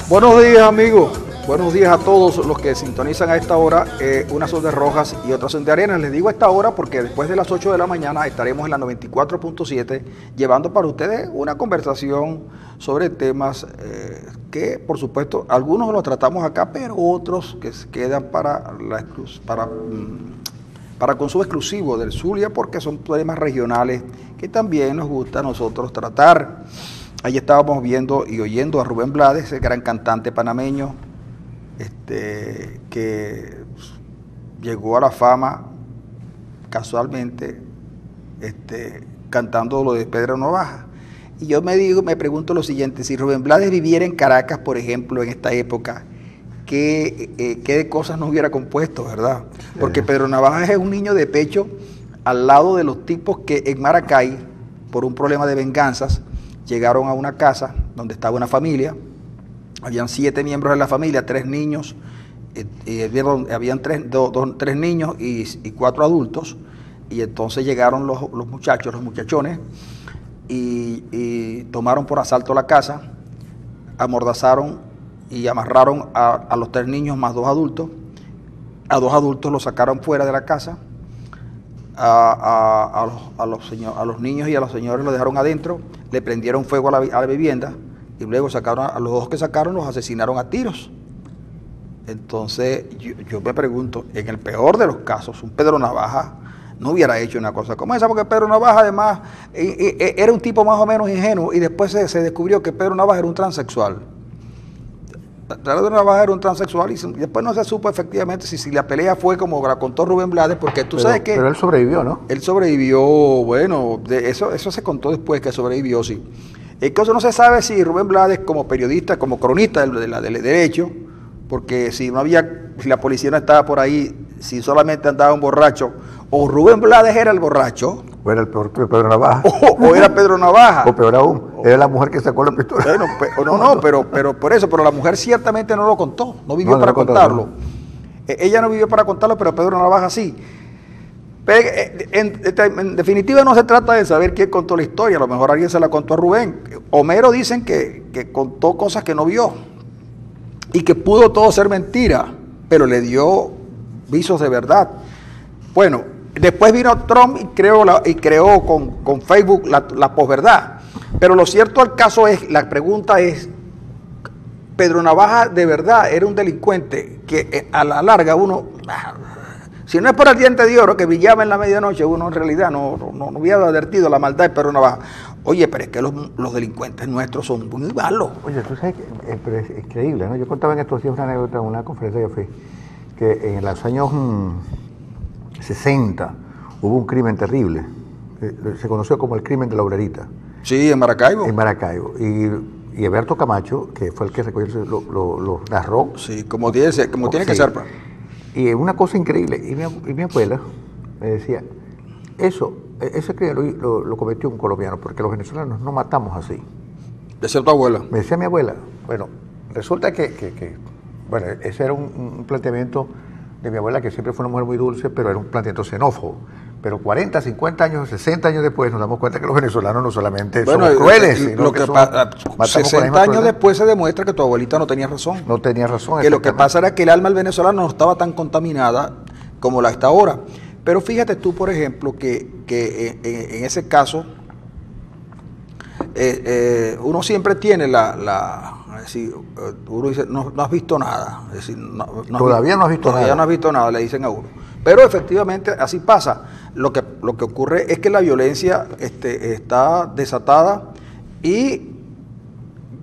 Buenos días, amigos. Buenos días a todos los que sintonizan a esta hora. Unas son de Rojas y otras son de Arenas. Les digo a esta hora porque después de las 8 de la mañana estaremos en la 94.7 llevando para ustedes una conversación sobre temas que, por supuesto, algunos los tratamos acá, pero otros que quedan para consumo exclusivo del Zulia, porque son temas regionales que también nos gusta a nosotros tratar. Ahí estábamos viendo y oyendo a Rubén Blades, ese gran cantante panameño, que llegó a la fama casualmente cantando lo de Pedro Navaja. Y yo me pregunto lo siguiente: si Rubén Blades viviera en Caracas, por ejemplo, en esta época, ¿qué cosas no hubiera compuesto, verdad? Porque Pedro Navaja es un niño de pecho al lado de los tipos que en Maracay, por un problema de venganzas, llegaron a una casa donde estaba una familia. Habían 7 miembros de la familia, 3 niños, habían 3 niños y 4 adultos, y entonces llegaron los muchachones, y tomaron por asalto la casa, amordazaron y amarraron a los 3 niños más 2 adultos. A 2 adultos los sacaron fuera de la casa, a los niños y a los señores los dejaron adentro, le prendieron fuego a la vivienda, y luego sacaron a los 2 que sacaron, los asesinaron a tiros. Entonces yo me pregunto, en el peor de los casos, un Pedro Navaja no hubiera hecho una cosa como esa, porque Pedro Navaja además era un tipo más o menos ingenuo, y después se descubrió que Pedro Navaja era un transexual. Pedro Navaja era un transexual, y después no se supo efectivamente si la pelea fue como la contó Rubén Blades, porque sabes que... Pero él sobrevivió, ¿no? Él sobrevivió, bueno, eso se contó después, que sobrevivió, sí. Entonces no se sabe si Rubén Blades, como periodista, como cronista del derecho, porque si la policía no estaba por ahí, si solamente andaba un borracho, o Rubén Blades era el borracho, o era el peor Pedro Navaja, o era Pedro Navaja, o peor aún, era la mujer que sacó la pistola. Bueno, pero la mujer ciertamente no lo contó, no vivió para contarlo. Ella no vivió para contarlo, pero Pedro Navaja sí. En definitiva, no se trata de saber quién contó la historia, a lo mejor alguien se la contó a Rubén. Homero dicen que contó cosas que no vio y que pudo todo ser mentira, pero le dio visos de verdad. Bueno, después vino Trump y creó con Facebook la posverdad. Pero lo cierto del caso es, la pregunta es, ¿Pedro Navaja de verdad era un delincuente que a la larga uno... Si no es por el diente de oro que brillaba en la medianoche, uno en realidad no hubiera advertido la maldad de Pedro Navaja? Oye, pero es que los delincuentes nuestros son muy malos. Oye, tú sabes que pero es increíble, ¿no? Yo contaba en estos días una anécdota en una conferencia que fui, que en los años 60 hubo un crimen terrible, se conoció como el crimen de la Obrerita. Sí, en Maracaibo. En Maracaibo. Y Alberto Camacho, que fue el que recogió, lo narró. Sí, como tiene que ser. Y una cosa increíble, y mi abuela me decía, ese crimen lo cometió un colombiano, porque los venezolanos no matamos así. ¿Decía tu abuela? Me decía mi abuela. Bueno, resulta que bueno, ese era un planteamiento de mi abuela, que siempre fue una mujer muy dulce, pero era un planteamiento xenófobo. Pero 40, 50 años, 60 años después nos damos cuenta que los venezolanos no solamente son crueles, sino que 60 años después se demuestra que tu abuelita no tenía razón. No tenía razón. Que lo que pasa era que el alma del venezolano no estaba tan contaminada como la está ahora. Pero fíjate tú, por ejemplo, que en ese caso, uno siempre tiene es decir, uno dice, no has visto nada. Es decir, todavía no has visto nada. Todavía no has visto nada, le dicen a uno. Pero efectivamente así pasa. Lo que ocurre es que la violencia está desatada, y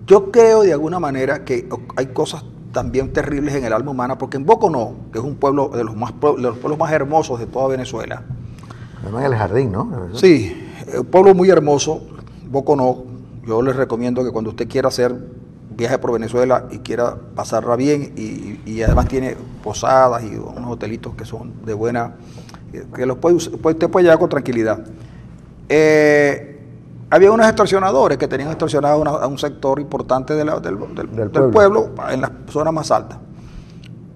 yo creo de alguna manera que hay cosas también terribles en el alma humana, porque en Boconó, que es un pueblo de los pueblos más hermosos de toda Venezuela. Además el jardín, ¿no? Sí, un pueblo muy hermoso, Boconó. Yo les recomiendo que cuando usted quiera hacer viaje por Venezuela y quiera pasarla bien, y además tiene posadas y unos hotelitos que son de buena, que usted puede llegar con tranquilidad. Había unos extorsionadores que tenían extorsionado a un sector importante del pueblo en las zonas más altas.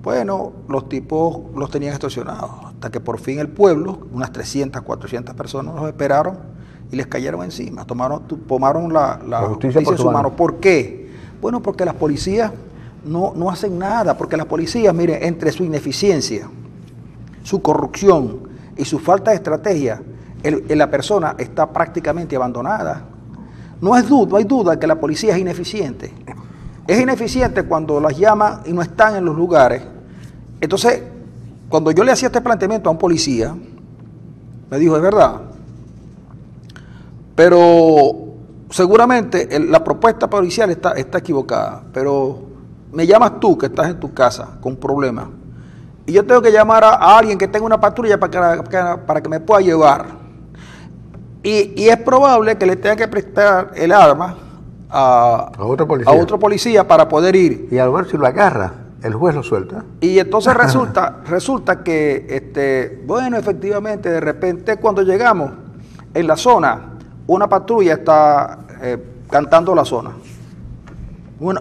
Bueno, los tipos los tenían extorsionados, hasta que por fin el pueblo, unas 300, 400 personas, los esperaron y les cayeron encima, tomaron la justicia en su mano. ¿Por qué? Bueno, porque las policías no hacen nada, porque las policías, mire, entre su ineficiencia, su corrupción y su falta de estrategia, la persona está prácticamente abandonada. No hay duda de que la policía es ineficiente. Es ineficiente cuando las llaman y no están en los lugares. Entonces, cuando yo le hacía este planteamiento a un policía, me dijo, es verdad, pero seguramente la propuesta policial está equivocada, pero me llamas tú que estás en tu casa con problemas y yo tengo que llamar a alguien que tenga una patrulla para que me pueda llevar. Y es probable que le tenga que prestar el arma a otro policía para poder ir. Y a ver si lo agarra, el juez lo suelta. Y entonces resulta que, bueno, efectivamente, de repente cuando llegamos en la zona, una patrulla está cantando la zona.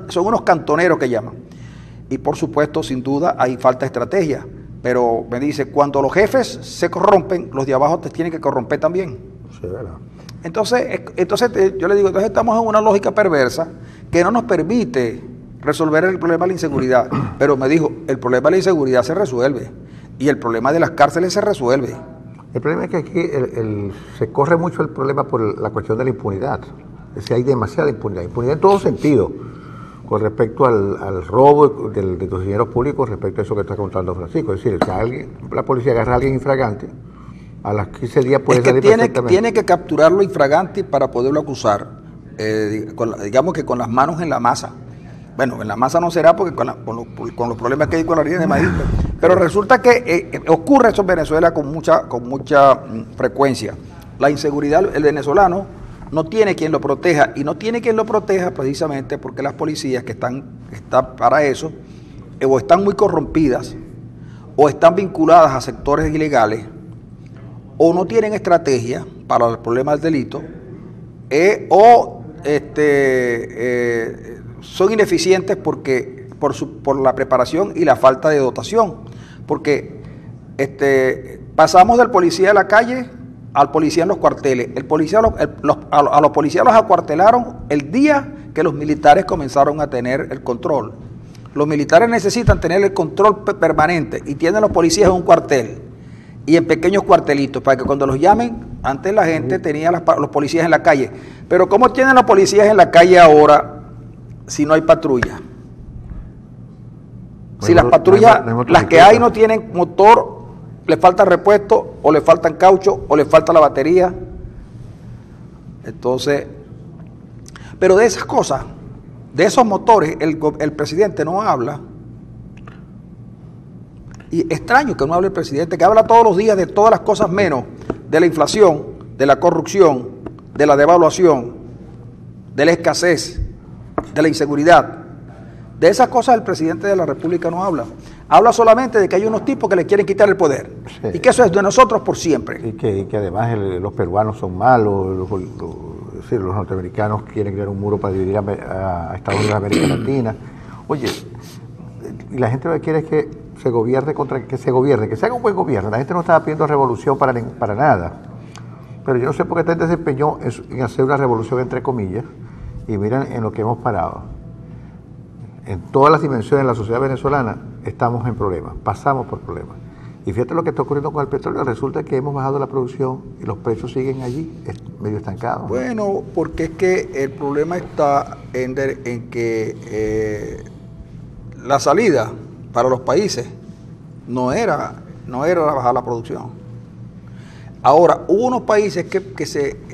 Son unos cantoneros que llaman. Y por supuesto, sin duda, hay falta de estrategia. Pero me dice, cuando los jefes se corrompen, los de abajo te tienen que corromper también. Sí, ¿verdad? Entonces yo le digo, entonces estamos en una lógica perversa que no nos permite resolver el problema de la inseguridad. Pero me dijo, el problema de la inseguridad se resuelve. Y el problema de las cárceles se resuelve. El problema es que aquí se corre mucho el problema por la cuestión de la impunidad. Es decir, hay demasiada impunidad. Impunidad en todo sentido. Con respecto al robo de los dineros públicos, respecto a eso que está contando Francisco. Es decir, que la policía agarra a alguien infragante, a las 15 días puede salir perfectamente. Tiene que capturarlo infragante para poderlo acusar, digamos que con las manos en la masa. Bueno, en la masa no será porque con los problemas que hay con la harina de maíz, pero resulta que ocurre eso en Venezuela con mucha frecuencia. La inseguridad, el venezolano no tiene quien lo proteja, y no tiene quien lo proteja precisamente porque las policías que están para eso, o están muy corrompidas, o están vinculadas a sectores ilegales, o no tienen estrategia para el problema del delito, son ineficientes por la preparación y la falta de dotación, porque pasamos del policía de la calle al policía en los cuarteles. A los policías los acuartelaron el día que los militares comenzaron a tener el control. Los militares necesitan tener el control permanente y tienen los policías en un cuartel y en pequeños cuartelitos para que cuando los llamen, antes la gente tenía los policías en la calle. Pero ¿cómo tienen los policías en la calle ahora si no hay patrulla? Si las patrullas, las que hay no tienen motor, le falta repuesto, o le faltan caucho, o le falta la batería. Entonces, pero de esas cosas, de esos motores, el presidente no habla. Y extraño que no hable el presidente, que habla todos los días de todas las cosas menos de la inflación, de la corrupción, de la devaluación, de la escasez, de la inseguridad. De esas cosas el presidente de la República no habla. Habla solamente de que hay unos tipos que le quieren quitar el poder. Sí. Y que eso es de nosotros por siempre. Y que además los peruanos son malos, los norteamericanos quieren crear un muro para dividir a Estados Unidos y América Latina. Oye, y la gente lo que quiere es que se gobierne que se haga un buen gobierno. La gente no está pidiendo revolución para nada. Pero yo no sé por qué tal desempeñó en hacer una revolución entre comillas, y miren en lo que hemos parado. En todas las dimensiones de la sociedad venezolana estamos en problemas, pasamos por problemas. Y fíjate lo que está ocurriendo con el petróleo, resulta que hemos bajado la producción y los precios siguen allí, medio estancados. Bueno, porque es que el problema está en que la salida para los países no era bajar la producción. Ahora, hubo unos países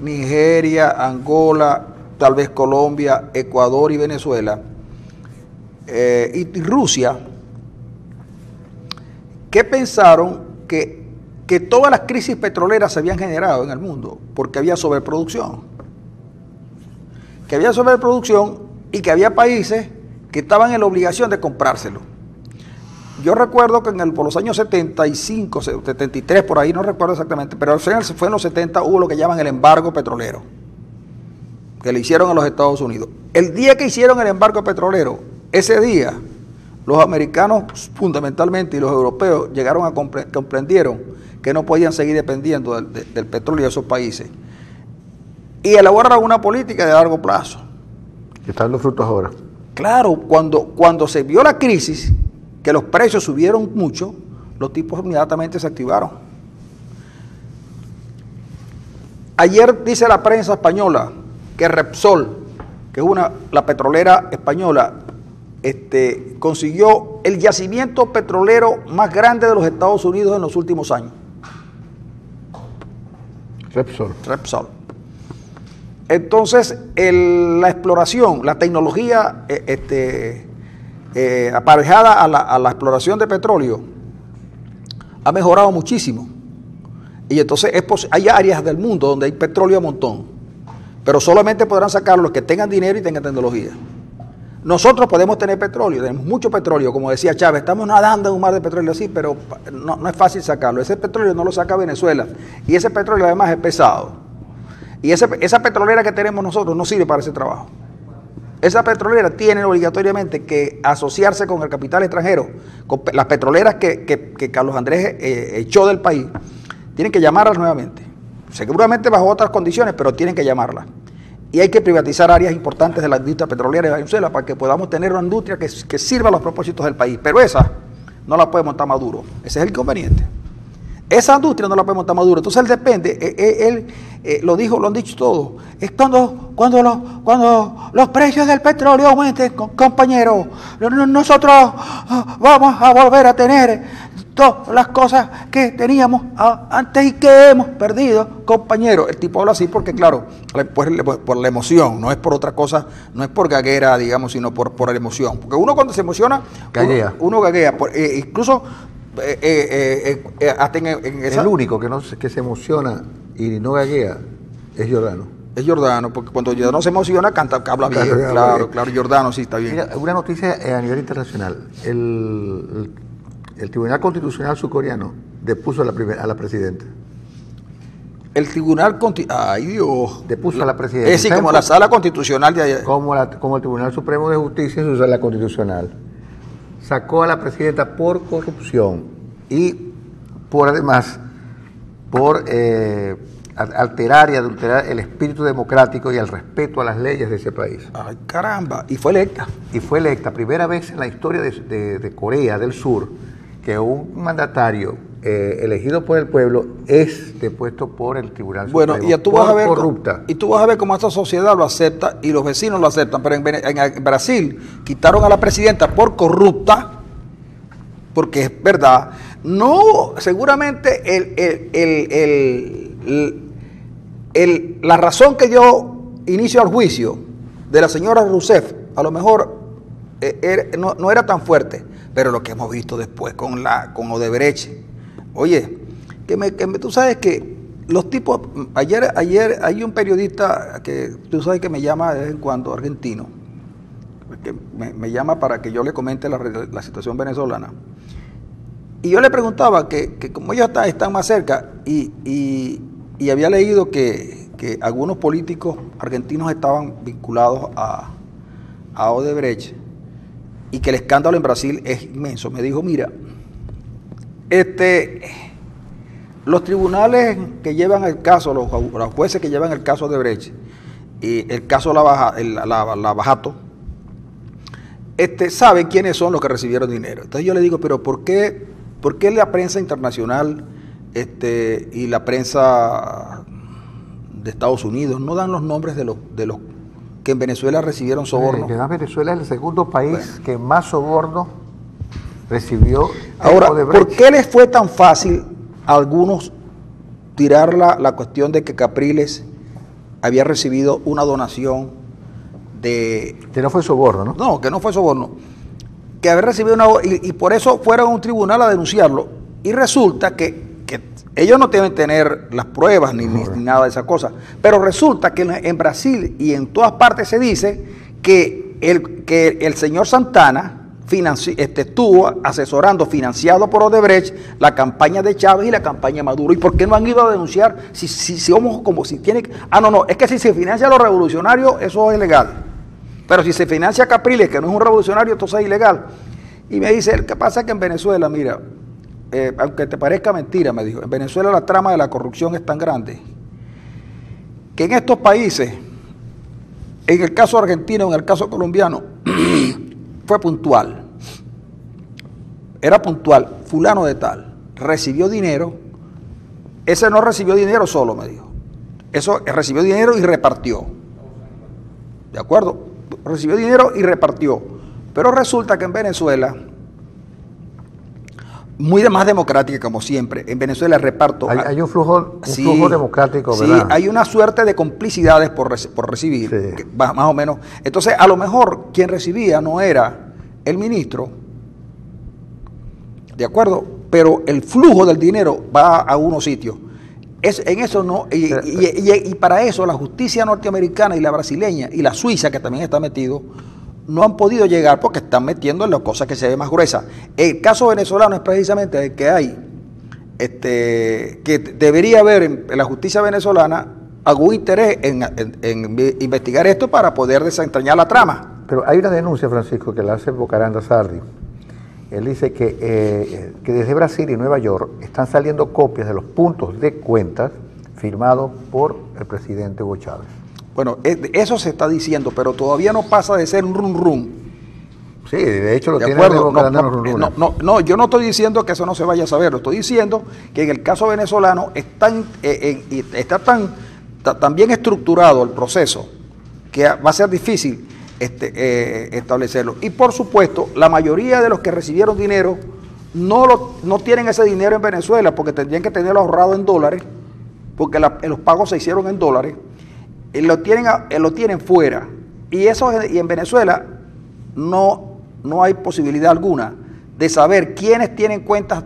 Nigeria, Angola, tal vez Colombia, Ecuador y Venezuela, y Rusia, que pensaron que todas las crisis petroleras se habían generado en el mundo porque había sobreproducción. Que había sobreproducción y que había países que estaban en la obligación de comprárselo. Yo recuerdo que por los años 75, 73, por ahí, no recuerdo exactamente, pero fue en los 70, hubo lo que llaman el embargo petrolero, que le hicieron a los Estados Unidos. El día que hicieron el embargo petrolero, ese día, los americanos fundamentalmente y los europeos comprendieron que no podían seguir dependiendo del petróleo de esos países y elaboraron una política de largo plazo. Que está dando frutos ahora. Claro, cuando se vio la crisis, que los precios subieron mucho, los tipos inmediatamente se activaron. Ayer dice la prensa española que Repsol, que es la petrolera española, consiguió el yacimiento petrolero más grande de los Estados Unidos en los últimos años. Repsol. Entonces, la exploración, la tecnología aparejada a la exploración de petróleo ha mejorado muchísimo. Y entonces hay áreas del mundo donde hay petróleo a montón, pero solamente podrán sacarlo los que tengan dinero y tengan tecnología. Nosotros podemos tener petróleo, tenemos mucho petróleo, como decía Chávez, estamos nadando en un mar de petróleo así, pero no es fácil sacarlo. Ese petróleo no lo saca Venezuela, y ese petróleo además es pesado. Y esa petrolera que tenemos nosotros no sirve para ese trabajo. Esa petrolera tiene obligatoriamente que asociarse con el capital extranjero, con las petroleras que Carlos Andrés echó del país, tienen que llamarlas nuevamente. Seguramente bajo otras condiciones, pero tienen que llamarlas. Y hay que privatizar áreas importantes de la industria petrolera de Venezuela para que podamos tener una industria que sirva a los propósitos del país. Pero esa no la puede montar Maduro. Ese es el inconveniente. Esa industria no la puede montar Maduro. Entonces él depende, lo han dicho todos. Es cuando los precios del petróleo aumenten, compañeros, nosotros vamos a volver a tener todas las cosas que teníamos antes y que hemos perdido, compañero. El tipo habla así porque, claro, por la emoción, no es por otra cosa, no es por gaguera, digamos, sino por la emoción. Porque uno cuando se emociona, uno gaguea. Incluso hasta el único que se emociona y no gaguea es Giordano. Es Giordano, porque cuando Giordano se emociona, habla bien. Claro, Giordano sí está bien. Mira, una noticia a nivel internacional. El Tribunal Constitucional surcoreano depuso a la presidenta. El Tribunal Constitucional, ay Dios. Depuso a la presidenta. Es decir, como la Sala Constitucional de allá. Como el Tribunal Supremo de Justicia en su Sala Constitucional. Sacó a la presidenta por corrupción y además por alterar y adulterar el espíritu democrático y el respeto a las leyes de ese país. Ay, caramba, y fue electa. Y fue electa, primera vez en la historia de Corea del Sur, que un mandatario elegido por el pueblo es depuesto por el Tribunal Supremo. Bueno, y tú vas a ver corrupta. Y tú vas a ver cómo esta sociedad lo acepta y los vecinos lo aceptan. Pero en Brasil quitaron a la presidenta por corrupta, porque es verdad. No, seguramente la razón que dio inicio al juicio de la señora Rousseff, a lo mejor no era tan fuerte, pero lo que hemos visto después con Odebrecht, oye, tú sabes que los tipos, ayer hay un periodista que tú sabes que me llama de vez en cuando, argentino, que me llama para que yo le comente la situación venezolana. Y yo le preguntaba que como ellos están más cerca y había leído que algunos políticos argentinos estaban vinculados a Odebrecht y que el escándalo en Brasil es inmenso. Me dijo, mira, los tribunales que llevan el caso, los jueces que llevan el caso de Odebrecht y el caso Lavajato, saben quiénes son los que recibieron dinero. Entonces yo le digo, pero ¿por qué la prensa internacional y la prensa de Estados Unidos no dan los nombres de los que en Venezuela recibieron sobornos? Que Venezuela es el segundo país que más sobornos recibió. Ahora, ¿por qué les fue tan fácil a algunos tirar la cuestión de que Capriles había recibido una donación de... Que no fue soborno, ¿no? No, que no fue soborno. Que había recibido y por eso fueron a un tribunal a denunciarlo. Y resulta que ellos no deben tener las pruebas ni nada de esa cosa. Pero resulta que en Brasil y en todas partes se dice que el señor Santana estuvo asesorando, financiado por Odebrecht, la campaña de Chávez y la campaña de Maduro. ¿Y por qué no han ido a denunciar? Si somos como si tiene... No, es que si se financia a los revolucionarios, eso es ilegal. Pero si se financia a Capriles, que no es un revolucionario, entonces es ilegal. Y me dice, ¿qué pasa? Que en Venezuela, mira, aunque te parezca mentira, me dijo, en Venezuela la trama de la corrupción es tan grande que en estos países, en el caso argentino, en el caso colombiano, fue puntual. Era puntual, fulano de tal, recibió dinero, ese no recibió dinero solo, me dijo. Eso recibió dinero y repartió. ¿De acuerdo? Recibió dinero y repartió. Pero resulta que en Venezuela, muy más democrática como siempre, en Venezuela el reparto... Hay un flujo democrático, ¿verdad? Sí, hay una suerte de complicidades por recibir, sí. Más o menos. Entonces, a lo mejor quien recibía no era el ministro, ¿de acuerdo? Pero el flujo del dinero va a unos sitios. En eso no, y para eso la justicia norteamericana y la brasileña y la suiza, que también está metido, no han podido llegar porque están metiendo en las cosas que se ven más gruesas. El caso venezolano es precisamente el que hay, que debería haber en la justicia venezolana algún interés en investigar esto para poder desentrañar la trama. Pero hay una denuncia, Francisco, que la hace Bocaranda Sardi. Él dice que desde Brasil y Nueva York están saliendo copias de los puntos de cuentas firmados por el presidente Hugo Chávez. Bueno, eso se está diciendo, pero todavía no pasa de ser un rum. Sí, de hecho lo ¿De tiene acuerdo? Bocaranda rum. No, yo no estoy diciendo que eso no se vaya a saber, lo estoy diciendo que en el caso venezolano está tan bien estructurado el proceso que va a ser difícil establecerlo. Y por supuesto, la mayoría de los que recibieron dinero no tienen ese dinero en Venezuela porque tendrían que tenerlo ahorrado en dólares, porque los pagos se hicieron en dólares, y lo tienen fuera. Y en Venezuela no hay posibilidad alguna de saber quiénes tienen cuentas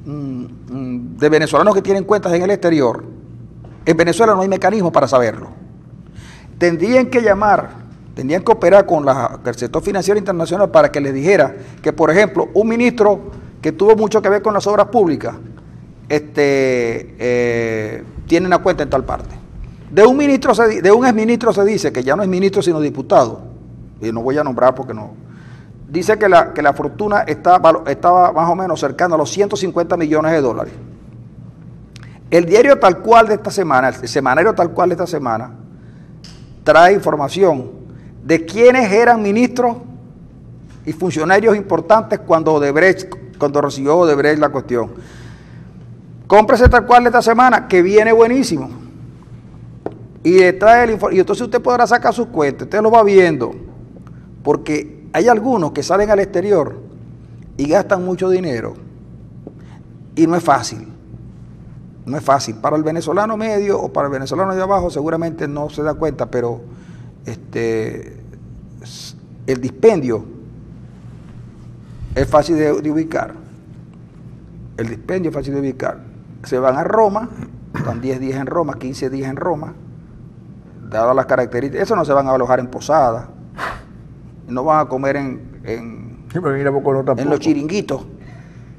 de venezolanos que tienen cuentas en el exterior. En Venezuela no hay mecanismo para saberlo. Tendrían que operar con el sector financiero internacional para que les dijera que, por ejemplo, un ministro que tuvo mucho que ver con las obras públicas tiene una cuenta en tal parte. De un exministro se dice, que ya no es ministro sino diputado, y no voy a nombrar porque no, dice que la fortuna estaba más o menos cercana a los 150 millones de dólares. El diario Tal Cual de esta semana, el semanario Tal Cual de esta semana, trae información de quiénes eran ministros y funcionarios importantes cuando recibió Odebrecht la cuestión. Cómprese Tal Cual de esta semana, que viene buenísimo. Y le trae el informe, y entonces usted podrá sacar sus cuentas, usted lo va viendo, porque hay algunos que salen al exterior y gastan mucho dinero, y no es fácil. No es fácil. Para el venezolano medio o para el venezolano de abajo seguramente no se da cuenta, pero el dispendio es fácil de ubicar. El dispendio es fácil de ubicar. Se van a Roma, están 10 días en Roma, 15 días en Roma, dadas las características. Eso no se van a alojar en posadas, no van a comer en los chiringuitos.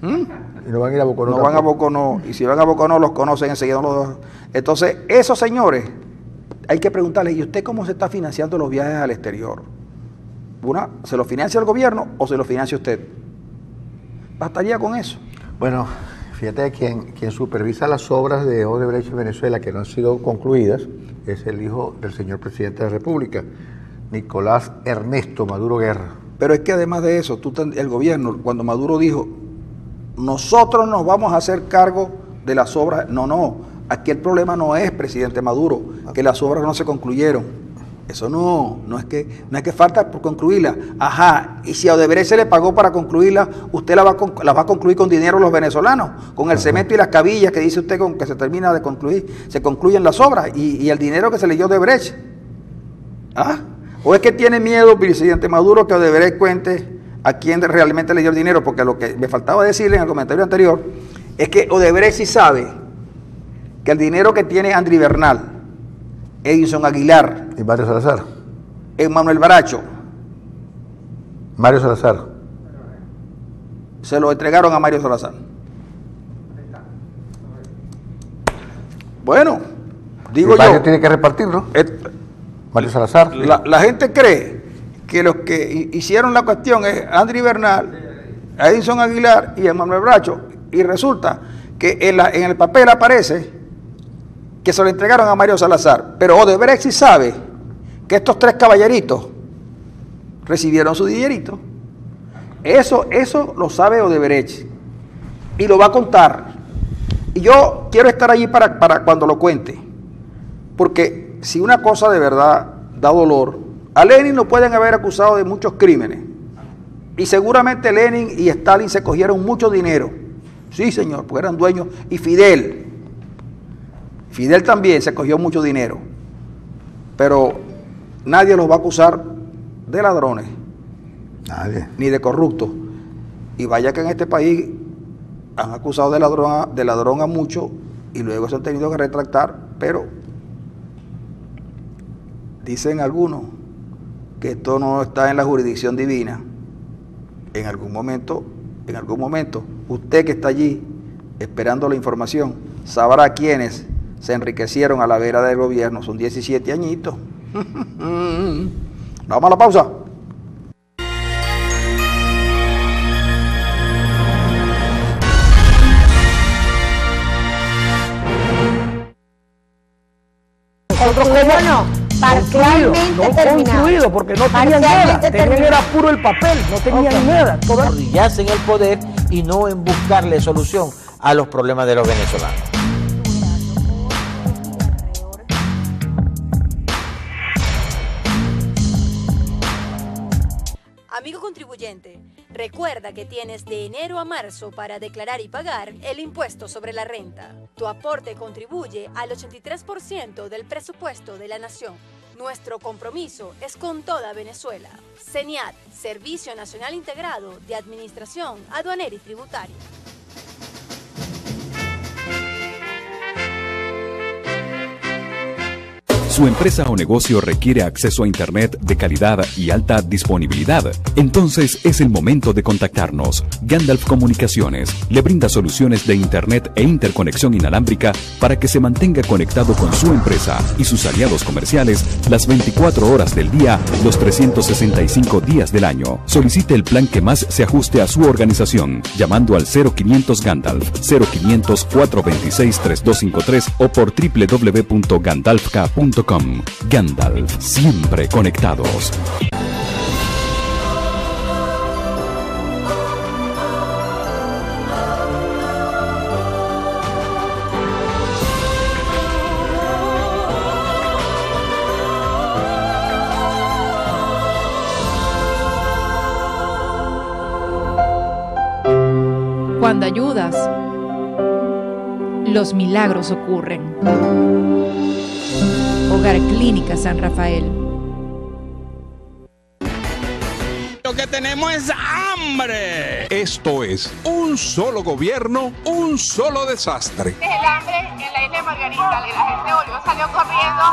Y no van a ir a Boconó. No van a Boconó, y si van a Boconó los conocen enseguida los dos. Entonces, esos señores, hay que preguntarles, ¿y usted cómo se está financiando los viajes al exterior? ¿Se lo financia el gobierno o se lo financia usted? Bastaría con eso. Bueno, fíjate, quien supervisa las obras de Odebrecht en Venezuela que no han sido concluidas es el hijo del señor presidente de la República, Nicolás Ernesto Maduro Guerra. Pero es que además de eso, el gobierno, cuando Maduro dijo, nosotros nos vamos a hacer cargo de las obras, no, aquí el problema no es, presidente Maduro, que las obras no se concluyeron. Eso no es que falta por concluirla. Ajá, y si a Odebrecht se le pagó para concluirla, usted la va a concluir con dinero los venezolanos, con el cemento y las cabillas que dice usted con que se termina de concluir, se concluyen las obras y el dinero que se le dio a Odebrecht. ¿Ah? ¿O es que tiene miedo el presidente Maduro que Odebrecht cuente a quién realmente le dio el dinero? Porque lo que me faltaba decirle en el comentario anterior es que Odebrecht sí sabe que el dinero que tiene Andri Bernal, Edison Aguilar y Mario Salazar, Emmanuel Baracho, Mario Salazar, se lo entregaron a Mario Salazar. Bueno, digo Mario yo, tiene que repartirlo. Mario Salazar. La gente cree que los que hicieron la cuestión es Andri Bernal, Edison Aguilar y Emmanuel Baracho, y resulta que en el papel aparece que se lo entregaron a Mario Salazar, pero Odebrecht sí sabe que estos tres caballeritos recibieron su dinerito. Eso lo sabe Odebrecht y lo va a contar. Y yo quiero estar allí para cuando lo cuente, porque si una cosa de verdad da dolor, a Lenin lo pueden haber acusado de muchos crímenes, y seguramente Lenin y Stalin se cogieron mucho dinero, sí señor, porque eran dueños, y Fidel también se cogió mucho dinero, pero nadie los va a acusar de ladrones, Nadie. ni de corruptos. Y vaya que en este país han acusado de ladrón a muchos y luego se han tenido que retractar, pero dicen algunos que esto no está en la jurisdicción divina. En algún momento, usted que está allí esperando la información, sabrá quiénes se enriquecieron a la vera del gobierno. Son 17 añitos. Vamos a la pausa. Concluido, porque no tenían nada, tenían era puro el papel, no tenían nada. Arrodillarse en el poder y no en buscarle solución a los problemas de los venezolanos. Amigo contribuyente, recuerda que tienes de enero a marzo para declarar y pagar el impuesto sobre la renta. Tu aporte contribuye al 83% del presupuesto de la nación. Nuestro compromiso es con toda Venezuela. CENIAT, Servicio Nacional Integrado de Administración Aduanera y Tributaria. Su empresa o negocio requiere acceso a Internet de calidad y alta disponibilidad. Entonces es el momento de contactarnos. Gandalf Comunicaciones le brinda soluciones de Internet e interconexión inalámbrica para que se mantenga conectado con su empresa y sus aliados comerciales las 24 horas del día, los 365 días del año. Solicite el plan que más se ajuste a su organización llamando al 0500 Gandalf, 0500 426 3253 o por www.gandalfk.com. Gandalf, siempre conectados. Cuando ayudas, los milagros ocurren. Hogar Clínica San Rafael. Lo que tenemos es hambre. Esto es un solo gobierno, un solo desastre. El hambre en la isla de Margarita, y la gente salió corriendo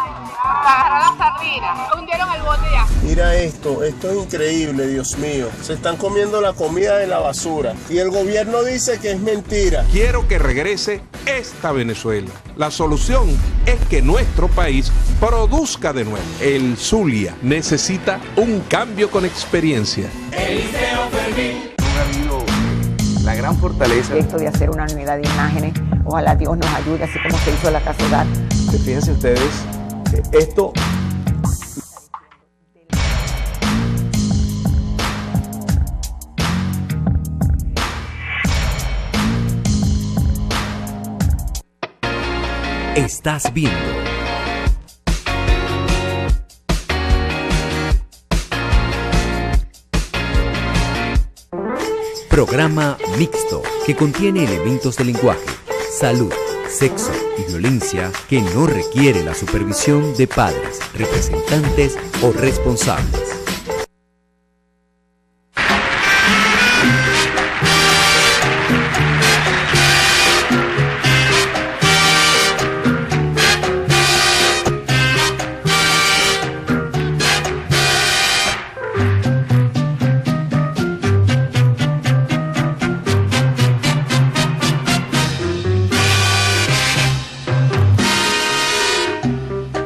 para agarrar las sardinas. Hundieron el bote ya. Mira esto es increíble, Dios mío. Se están comiendo la comida de la basura y el gobierno dice que es mentira. Quiero que regrese esta Venezuela. La solución es que nuestro país produzca de nuevo. El Zulia necesita un cambio con experiencia. Eliseo Fermín. Ha habido la gran fortaleza. Esto de hacer una unidad de imágenes, ojalá Dios nos ayude, así como se hizo la Casa Hogar. Fíjense ustedes, esto... Estás viendo Programa Mixto, que contiene elementos de lenguaje, salud, sexo y violencia que no requiere la supervisión de padres, representantes o responsables.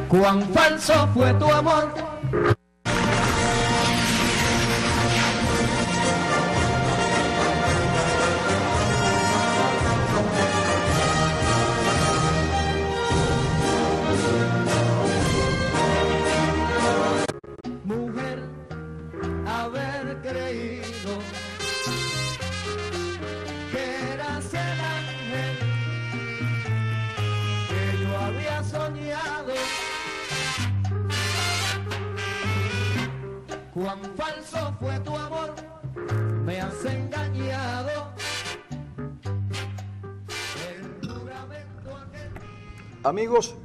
Cuán falso fue tu amor. Mujer, creído que eras el ángel que yo había soñado. Cuán falso fue tu amor, me has engañado. El juramento aquel... Amigos,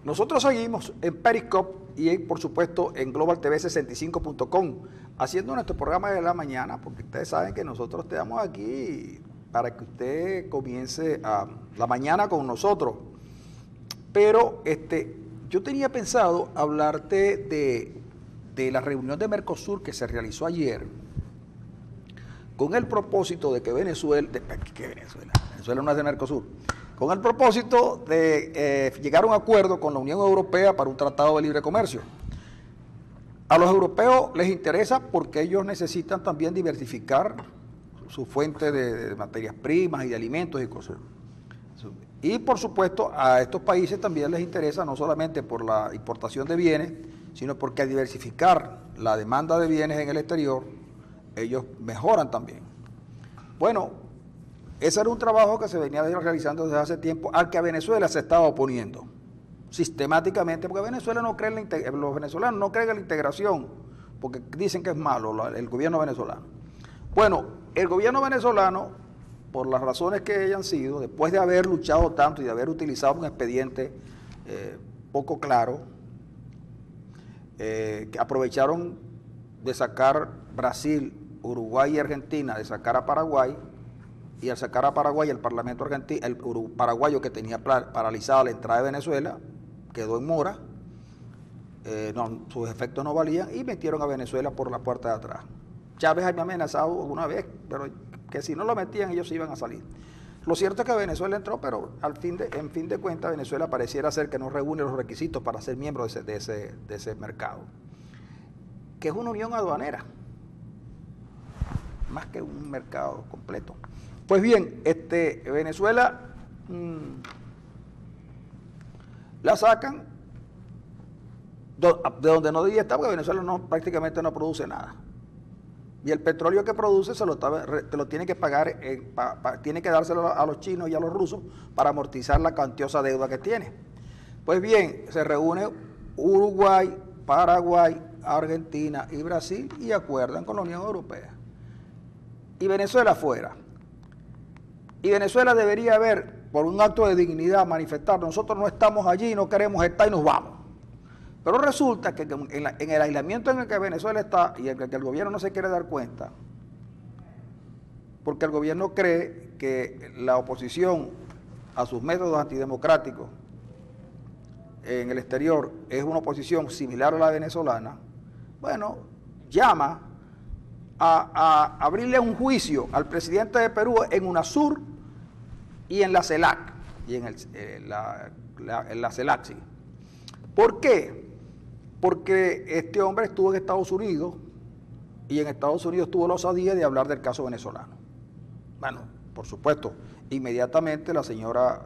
nosotros seguimos en Periscope y por supuesto en Global TV 65.com haciendo nuestro programa de la mañana, porque ustedes saben que nosotros estamos aquí para que usted comience la mañana con nosotros. Pero yo tenía pensado hablarte de la reunión de Mercosur que se realizó ayer con el propósito de que Venezuela no es de Mercosur, con el propósito de llegar a un acuerdo con la Unión Europea para un tratado de libre comercio. A los europeos les interesa porque ellos necesitan también diversificar su fuente de materias primas y de alimentos y cosas. Y por supuesto a estos países también les interesa no solamente por la importación de bienes, sino porque al diversificar la demanda de bienes en el exterior, ellos mejoran también. Bueno, ese era un trabajo que se venía realizando desde hace tiempo, al que a Venezuela se estaba oponiendo sistemáticamente, porque Venezuela no cree los venezolanos no creen en la integración, porque dicen que es malo el gobierno venezolano. Bueno, el gobierno venezolano, por las razones que hayan sido, después de haber luchado tanto y de haber utilizado un expediente poco claro, que aprovecharon de sacar Brasil, Uruguay y Argentina, de sacar a Paraguay, y al sacar a Paraguay el Parlamento argentino, el paraguayo que tenía paralizada la entrada de Venezuela, quedó en mora, sus efectos no valían y metieron a Venezuela por la puerta de atrás. Chávez había amenazado una vez, pero que si no lo metían ellos iban a salir. Lo cierto es que Venezuela entró, pero en fin de cuentas Venezuela pareciera ser que no reúne los requisitos para ser miembro de ese mercado, que es una unión aduanera, más que un mercado completo. Pues bien, Venezuela la sacan de donde no debía estar, porque Venezuela prácticamente no produce nada. Y el petróleo que produce te lo tiene que pagar, tiene que dárselo a los chinos y a los rusos para amortizar la cuantiosa deuda que tiene. Pues bien, se reúne Uruguay, Paraguay, Argentina y Brasil y acuerdan con la Unión Europea. Y Venezuela fuera. Y Venezuela debería haber, por un acto de dignidad, manifestar: nosotros no estamos allí, no queremos estar y nos vamos. Pero resulta que en el aislamiento en el que Venezuela está y en el que el gobierno no se quiere dar cuenta, porque el gobierno cree que la oposición a sus métodos antidemocráticos en el exterior es una oposición similar a la venezolana, bueno, llama a abrirle un juicio al presidente de Perú en UNASUR y en la CELAC, y en la CELAC, sí. ¿Por qué? Porque este hombre estuvo en Estados Unidos y en Estados Unidos tuvo la osadía de hablar del caso venezolano. Bueno, por supuesto, inmediatamente la señora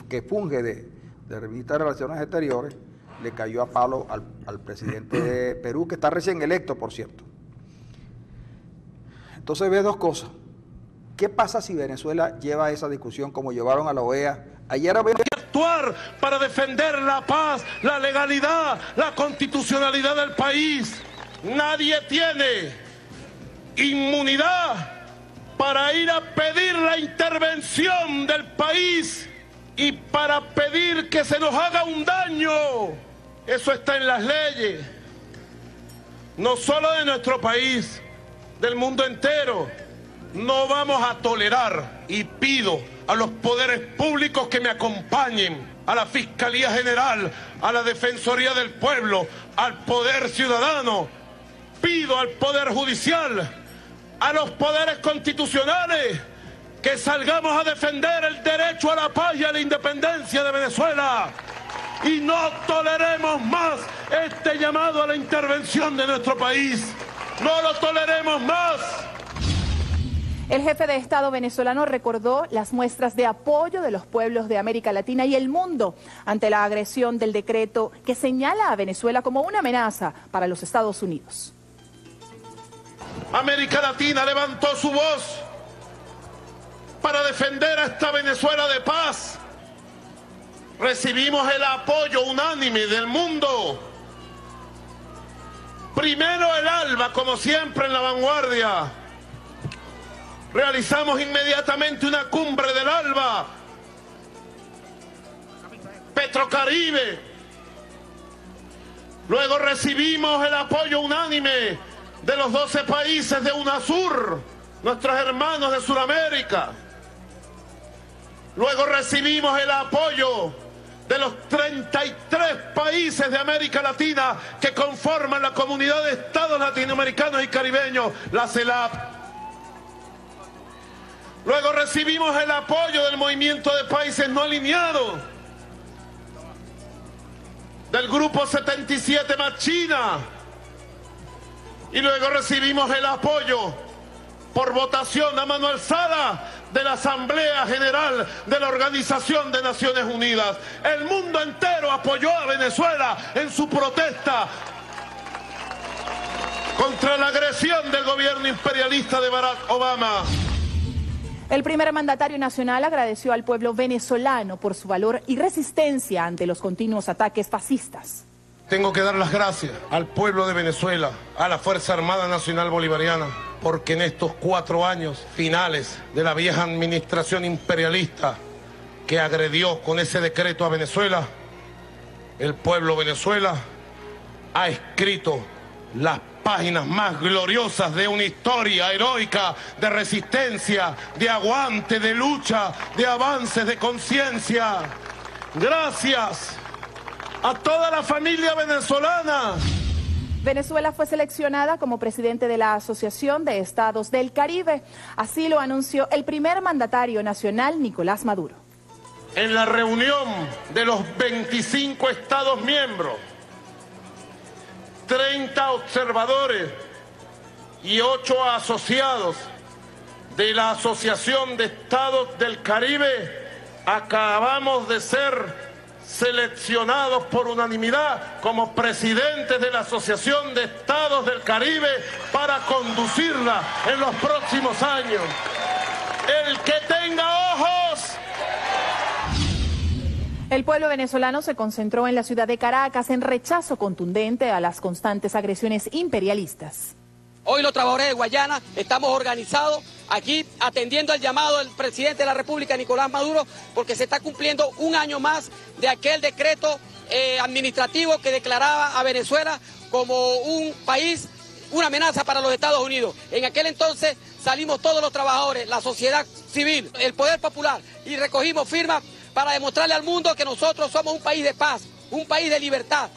que funge de revista de Relaciones Exteriores le cayó a palo al presidente de Perú, que está recién electo, por cierto. Entonces ve dos cosas. ¿Qué pasa si Venezuela lleva esa discusión como llevaron a la OEA? Ayer actuar para defender la paz, la legalidad, la constitucionalidad del país. Nadie tiene inmunidad para ir a pedir la intervención del país y para pedir que se nos haga un daño. Eso está en las leyes, no solo de nuestro país, del mundo entero. No vamos a tolerar, y pido a los poderes públicos que me acompañen, a la Fiscalía General, a la Defensoría del Pueblo, al Poder Ciudadano, pido al Poder Judicial, a los poderes constitucionales, que salgamos a defender el derecho a la paz y a la independencia de Venezuela. Y no toleremos más este llamado a la intervención de nuestro país. No lo toleremos más. El jefe de Estado venezolano recordó las muestras de apoyo de los pueblos de América Latina y el mundo ante la agresión del decreto que señala a Venezuela como una amenaza para los Estados Unidos. América Latina levantó su voz para defender a esta Venezuela de paz. Recibimos el apoyo unánime del mundo. Primero el ALBA, como siempre, en la vanguardia. Realizamos inmediatamente una cumbre del ALBA, Petrocaribe. Luego recibimos el apoyo unánime de los 12 países de UNASUR, nuestros hermanos de Sudamérica. Luego recibimos el apoyo de los 33 países de América Latina que conforman la Comunidad de Estados Latinoamericanos y Caribeños, la CELAC. Luego recibimos el apoyo del Movimiento de Países No Alineados, del Grupo 77 más China, y luego recibimos el apoyo por votación a mano alzada de la Asamblea General de la Organización de Naciones Unidas. El mundo entero apoyó a Venezuela en su protesta contra la agresión del gobierno imperialista de Barack Obama. El primer mandatario nacional agradeció al pueblo venezolano por su valor y resistencia ante los continuos ataques fascistas. Tengo que dar las gracias al pueblo de Venezuela, a la Fuerza Armada Nacional Bolivariana, porque en estos 4 años finales de la vieja administración imperialista que agredió con ese decreto a Venezuela, el pueblo de Venezuela ha escrito las páginas más gloriosas de una historia heroica de resistencia, de aguante, de lucha, de avances de conciencia. Gracias a toda la familia venezolana. Venezuela fue seleccionada como presidente de la Asociación de Estados del Caribe. Así lo anunció el primer mandatario nacional, Nicolás Maduro. En la reunión de los 25 Estados miembros, 30 observadores y 8 asociados de la Asociación de Estados del Caribe, acabamos de ser seleccionados por unanimidad como presidentes de la Asociación de Estados del Caribe para conducirla en los próximos años. El que tenga ojos. El pueblo venezolano se concentró en la ciudad de Caracas en rechazo contundente a las constantes agresiones imperialistas. Hoy los trabajadores de Guayana estamos organizados aquí atendiendo al llamado del presidente de la República, Nicolás Maduro, porque se está cumpliendo un año más de aquel decreto administrativo que declaraba a Venezuela como un país, una amenaza para los Estados Unidos. En aquel entonces salimos todos los trabajadores, la sociedad civil, el poder popular y recogimos firmas para demostrarle al mundo que nosotros somos un país de paz, un país de libertad.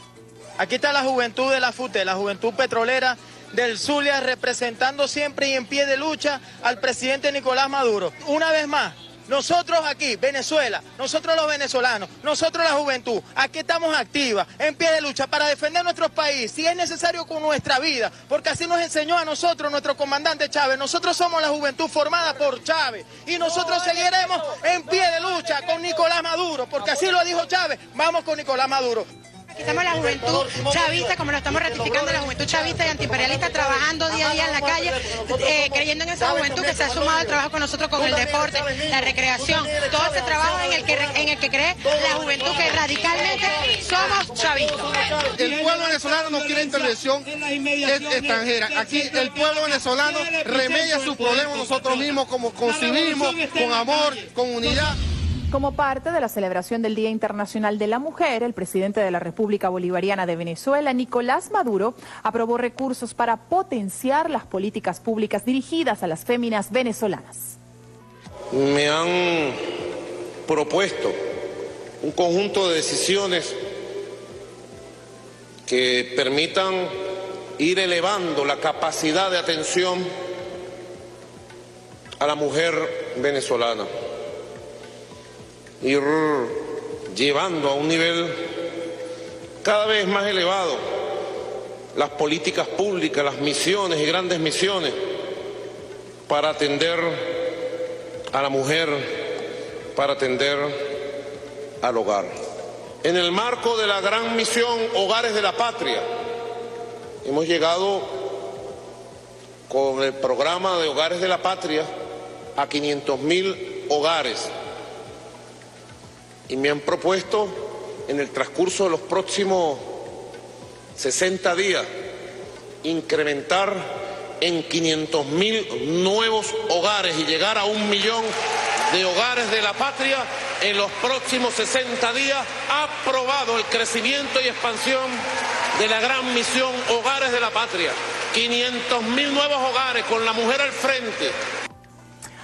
Aquí está la juventud de la FUTE, la juventud petrolera del Zulia, representando siempre y en pie de lucha al presidente Nicolás Maduro. Una vez más, nosotros aquí, Venezuela, nosotros los venezolanos, nosotros la juventud, aquí estamos activas, en pie de lucha para defender nuestro país, si es necesario con nuestra vida, porque así nos enseñó a nosotros nuestro comandante Chávez. Nosotros somos la juventud formada por Chávez y nosotros seguiremos en pie de lucha con Nicolás Maduro, porque así lo dijo Chávez. Vamos con Nicolás Maduro. Aquí estamos la juventud chavista, como lo estamos ratificando, la juventud chavista y antiimperialista, trabajando día a día en la calle, creyendo en esa juventud que se ha sumado al trabajo con nosotros, con el deporte, la recreación, todo ese trabajo en el que cree la juventud, que radicalmente somos chavistas. El pueblo venezolano no quiere intervención extranjera. Aquí el pueblo venezolano remedia sus problemas nosotros mismos, como con civismo, con amor, con unidad. Como parte de la celebración del Día Internacional de la Mujer, el presidente de la República Bolivariana de Venezuela, Nicolás Maduro, aprobó recursos para potenciar las políticas públicas dirigidas a las féminas venezolanas. Me han propuesto un conjunto de decisiones que permitan ir elevando la capacidad de atención a la mujer venezolana, ir llevando a un nivel cada vez más elevado las políticas públicas, las misiones y grandes misiones para atender a la mujer, para atender al hogar. En el marco de la gran misión Hogares de la Patria, hemos llegado con el programa de Hogares de la Patria a 500.000 hogares y me han propuesto en el transcurso de los próximos 60 días incrementar en 500.000 nuevos hogares y llegar a 1 millón de hogares de la patria en los próximos 60 días. Ha aprobado el crecimiento y expansión de la gran misión Hogares de la Patria. 500.000 nuevos hogares con la mujer al frente.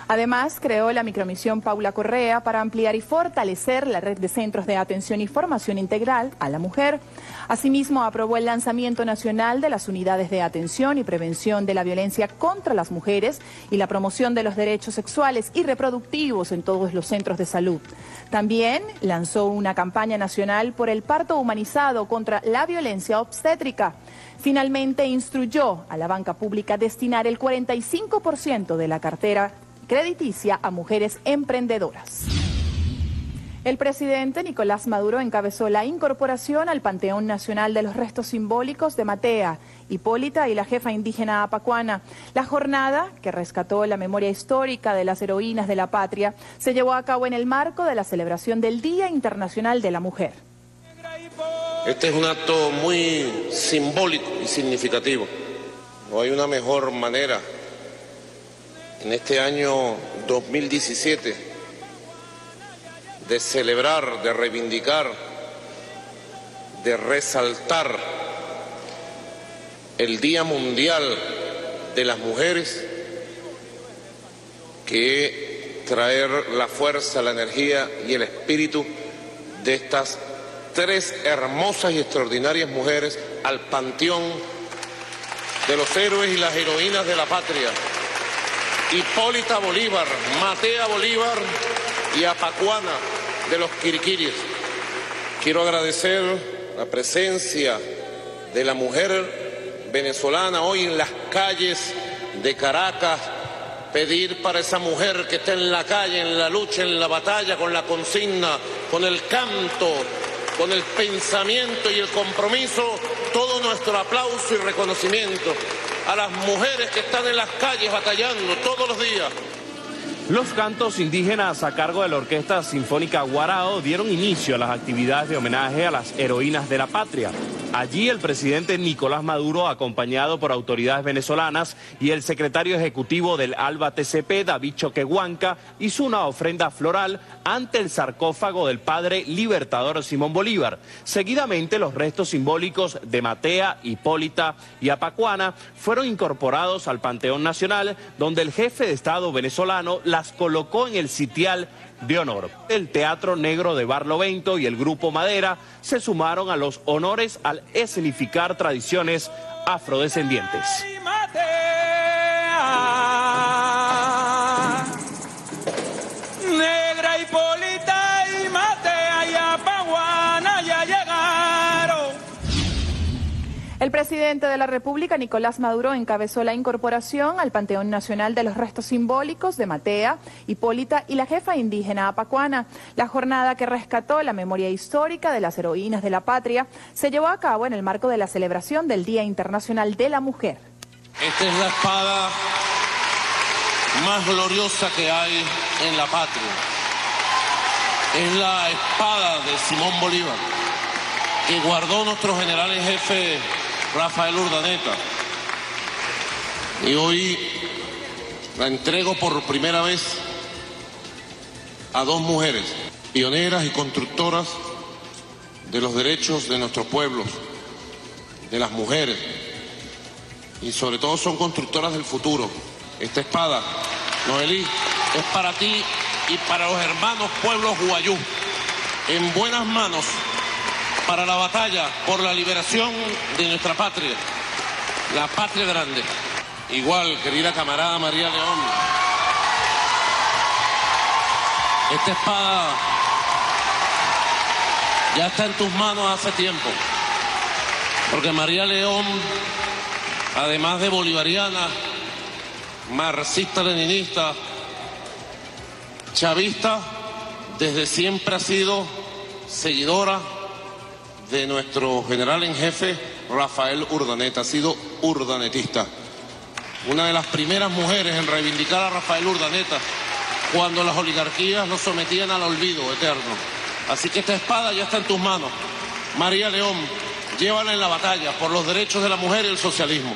Además, creó la micromisión Paula Correa para ampliar y fortalecer la red de centros de atención y formación integral a la mujer. Asimismo, aprobó el lanzamiento nacional de las unidades de atención y prevención de la violencia contra las mujeres y la promoción de los derechos sexuales y reproductivos en todos los centros de salud. También lanzó una campaña nacional por el parto humanizado contra la violencia obstétrica. Finalmente, instruyó a la banca pública destinar el 45% de la cartera crediticia a mujeres emprendedoras. El presidente Nicolás Maduro encabezó la incorporación al Panteón Nacional de los restos simbólicos de Matea, Hipólita y la jefa indígena Apacuana. La jornada, que rescató la memoria histórica de las heroínas de la patria, se llevó a cabo en el marco de la celebración del Día Internacional de la Mujer. Este es un acto muy simbólico y significativo. No hay una mejor manera en este año 2017 de celebrar, de reivindicar, de resaltar el Día Mundial de las Mujeres, que traer la fuerza, la energía y el espíritu de estas 3 hermosas y extraordinarias mujeres al panteón de los héroes y las heroínas de la patria. Hipólita Bolívar, Matea Bolívar y Apacuana de los Quiriquiris. Quiero agradecer la presencia de la mujer venezolana hoy en las calles de Caracas, pedir para esa mujer que está en la calle, en la lucha, en la batalla, con la consigna, con el canto, con el pensamiento y el compromiso, todo nuestro aplauso y reconocimiento a las mujeres que están en las calles batallando todos los días. Los cantos indígenas a cargo de la Orquesta Sinfónica Guarao dieron inicio a las actividades de homenaje a las heroínas de la patria. Allí el presidente Nicolás Maduro, acompañado por autoridades venezolanas, y el secretario ejecutivo del ALBA TCP, David Choquehuanca, hizo una ofrenda floral ante el sarcófago del padre libertador Simón Bolívar. Seguidamente, los restos simbólicos de Matea, Hipólita y Apacuana fueron incorporados al Panteón Nacional, donde el jefe de Estado venezolano las colocó en el sitial de honor. El Teatro Negro de Barlovento y el Grupo Madera se sumaron a los honores al escenificar tradiciones afrodescendientes. Negra Hipólita y Matea y Apacuana ya llegaron. El presidente de la República, Nicolás Maduro, encabezó la incorporación al Panteón Nacional de los restos simbólicos de Matea, Hipólita y la jefa indígena Apacuana. La jornada, que rescató la memoria histórica de las heroínas de la patria, se llevó a cabo en el marco de la celebración del Día Internacional de la Mujer. Esta es la espada más gloriosa que hay en la patria. Es la espada de Simón Bolívar, que guardó nuestro general en jefe Rafael Urdaneta. Y hoy la entrego por primera vez a 2 mujeres, pioneras y constructoras de los derechos de nuestros pueblos, de las mujeres, y sobre todo son constructoras del futuro. Esta espada, Noelí, es para ti y para los hermanos pueblos guayú, en buenas manos, para la batalla por la liberación de nuestra patria, la patria grande. Igual, querida camarada María León, esta espada ya está en tus manos hace tiempo, porque María León, además de bolivariana, marxista-leninista, chavista, desde siempre ha sido seguidora de nuestro general en jefe, Rafael Urdaneta, ha sido urdanetista. Una de las primeras mujeres en reivindicar a Rafael Urdaneta cuando las oligarquías lo sometían al olvido eterno. Así que esta espada ya está en tus manos. María León, llévala en la batalla por los derechos de la mujer y el socialismo.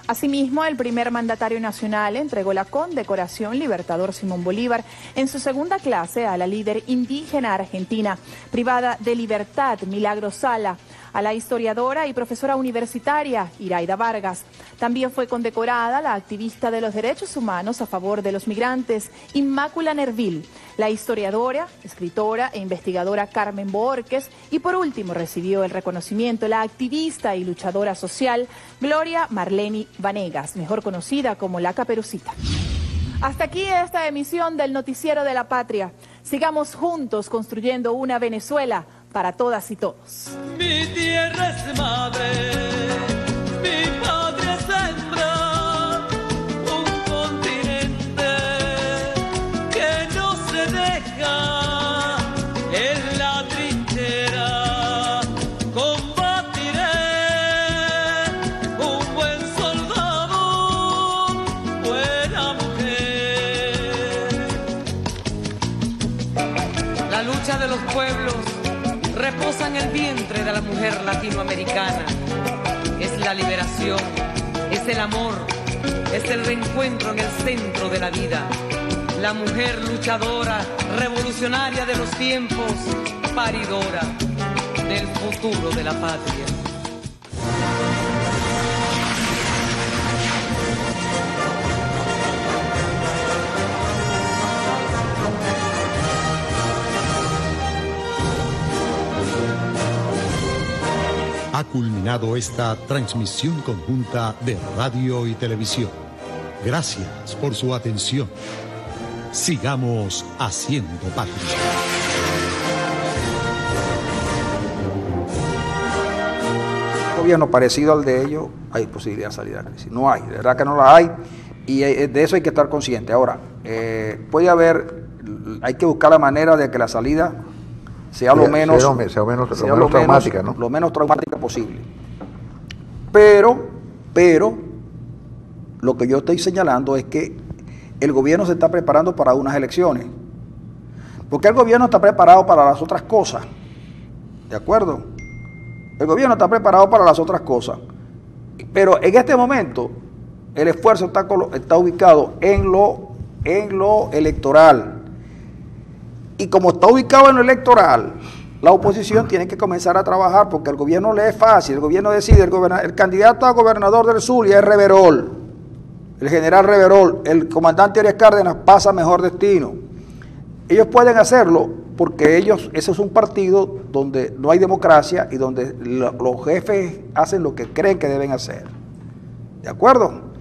Asimismo, el primer mandatario nacional entregó la condecoración Libertador Simón Bolívar en su segunda clase a la líder indígena argentina, privada de libertad Milagro Sala, a la historiadora y profesora universitaria Iraida Vargas. También fue condecorada la activista de los derechos humanos a favor de los migrantes, Inmácula Nervil, la historiadora, escritora e investigadora Carmen Boorques, y por último recibió el reconocimiento la activista y luchadora social Gloria Marleni Vanegas, mejor conocida como La Caperucita. Hasta aquí esta emisión del Noticiero de la Patria. Sigamos juntos construyendo una Venezuela para todas y todos. Mi tierra es madre, mi patria es hembra, un continente que no se deja en la trinchera. Combatiré, un buen soldado, buena mujer. La lucha de los pueblos reposa en el vientre de la mujer latinoamericana. Es la liberación, es el amor, es el reencuentro en el centro de la vida. La mujer luchadora, revolucionaria de los tiempos, paridora del futuro de la patria. Ha culminado esta transmisión conjunta de radio y televisión. Gracias por su atención. Sigamos haciendo patria. Gobierno parecido al de ellos, hay posibilidad de salir de la crisis. No hay, de verdad que no la hay, y de eso hay que estar consciente. Ahora, puede haber, hay que buscar la manera de que la salida sea lo menos traumática, ¿no? Lo menos traumática posible. Pero lo que yo estoy señalando es que el gobierno se está preparando para unas elecciones. Porque el gobierno está preparado para las otras cosas. ¿De acuerdo? El gobierno está preparado para las otras cosas. Pero en este momento el esfuerzo está ubicado en lo electoral. Y como está ubicado en lo electoral, la oposición tiene que comenzar a trabajar, porque el gobierno le es fácil, el gobierno decide, el candidato a gobernador del Zulia es Reverol, el general Reverol, el comandante Arias Cárdenas pasa mejor destino. Ellos pueden hacerlo porque ese es un partido donde no hay democracia y donde los jefes hacen lo que creen que deben hacer. ¿De acuerdo?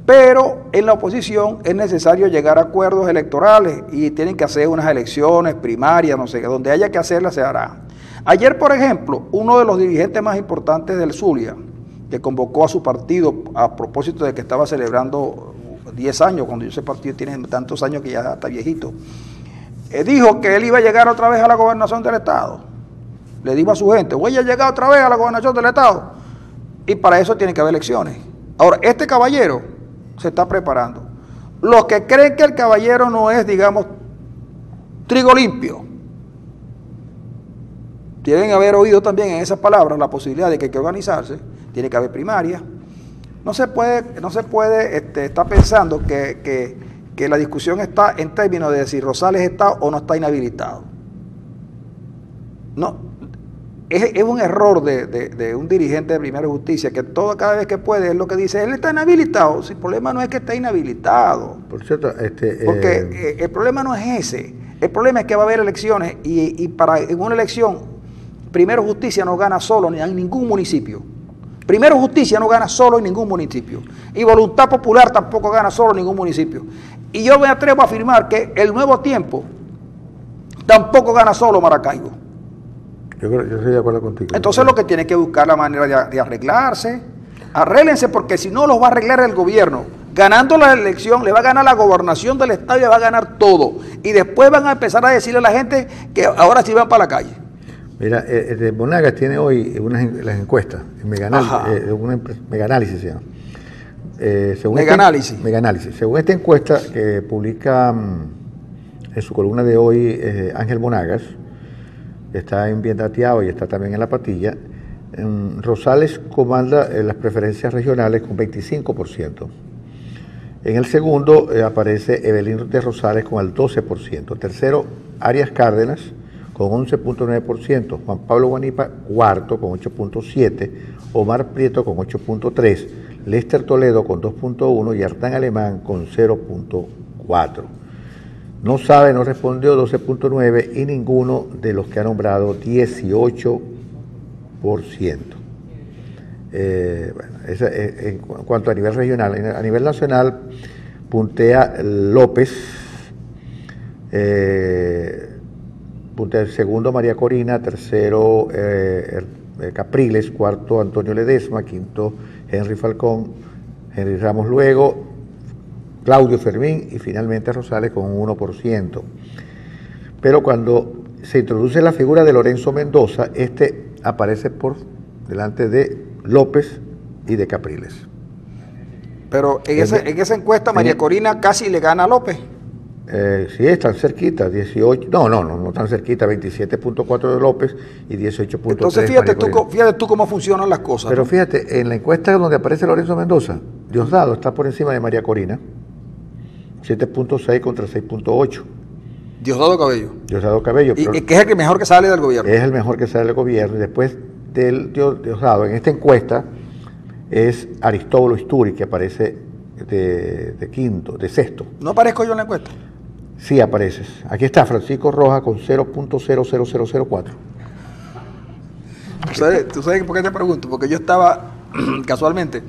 Pero en la oposición es necesario llegar a acuerdos electorales y tienen que hacer unas elecciones primarias, no sé, donde haya que hacerlas se hará. Ayer, por ejemplo, uno de los dirigentes más importantes del Zulia, que convocó a su partido a propósito de que estaba celebrando 10 años, cuando ese partido tiene tantos años que ya está viejito, dijo que él iba a llegar otra vez a la gobernación del Estado. Le dijo a su gente, voy a llegar otra vez a la gobernación del Estado. Y para eso tiene que haber elecciones. Ahora, este caballero se está preparando. Los que creen que el caballero no es, digamos, trigo limpio, deben haber oído también en esas palabras la posibilidad de que hay que organizarse, tiene que haber primaria. No se puede estar pensando que la discusión está en términos de si Rosales está o no está inhabilitado. No, es un error de un dirigente de Primera Justicia que cada vez que puede es lo que dice, él está inhabilitado. Si el problema no es que esté inhabilitado. Por cierto, porque el problema no es ese. El problema es que va a haber elecciones y en una elección Primera Justicia no gana solo ni en ningún municipio. Primera Justicia no gana solo en ningún municipio. Y Voluntad Popular tampoco gana solo en ningún municipio. Y yo me atrevo a afirmar que el Nuevo Tiempo tampoco gana solo Maracaibo. Yo estoy de acuerdo contigo. Entonces lo que tiene que buscar la manera de arreglarse. Arréglense, porque si no los va a arreglar el gobierno. ganando la elección, le va a ganar la gobernación del estado y le va a ganar todo. Y después van a empezar a decirle a la gente que ahora sí van para la calle. Mira, Monagas tiene hoy las encuestas, Megaanálisis se llama. Megaanálisis. Según esta encuesta que publica en su columna de hoy Ángel Monagas, está en Bien Dateado y está también en La Patilla, Rosales comanda las preferencias regionales con 25%. En el segundo aparece Evelyn de Rosales con el 12%. Tercero, Arias Cárdenas con 11.9%. Juan Pablo Guanipa, cuarto con 8.7%. Omar Prieto con 8.3%. Lester Toledo con 2.1% y Artán Alemán con 0.4%. No sabe, no respondió 12.9% y ninguno de los que ha nombrado 18%. En cuanto a nivel regional, a nivel nacional puntea López, puntea segundo María Corina, tercero Capriles, cuarto Antonio Ledesma, quinto Henry Falcón, Henry Ramos luego, Claudio Fermín y finalmente Rosales con un 1%. Pero cuando se introduce la figura de Lorenzo Mendoza, aparece por delante de López y de Capriles. Pero en esa encuesta María Corina casi le gana a López. Sí, están cerquita, 18, no tan cerquita, 27.4 de López y 18.3. Entonces fíjate tú cómo funcionan las cosas. Pero ¿no? Fíjate, en la encuesta donde aparece Lorenzo Mendoza, Diosdado está por encima de María Corina, 7.6 contra 6.8. Diosdado Cabello. Y que es el que mejor que sale del gobierno. Es el mejor que sale del gobierno. Y después del Diosdado, en esta encuesta, es Aristóbulo Isturi, que aparece de sexto. ¿No aparezco yo en la encuesta? Sí, apareces. Aquí está Francisco Rojas con 0.00004. ¿Tú sabes por qué te pregunto? Porque yo estaba, casualmente,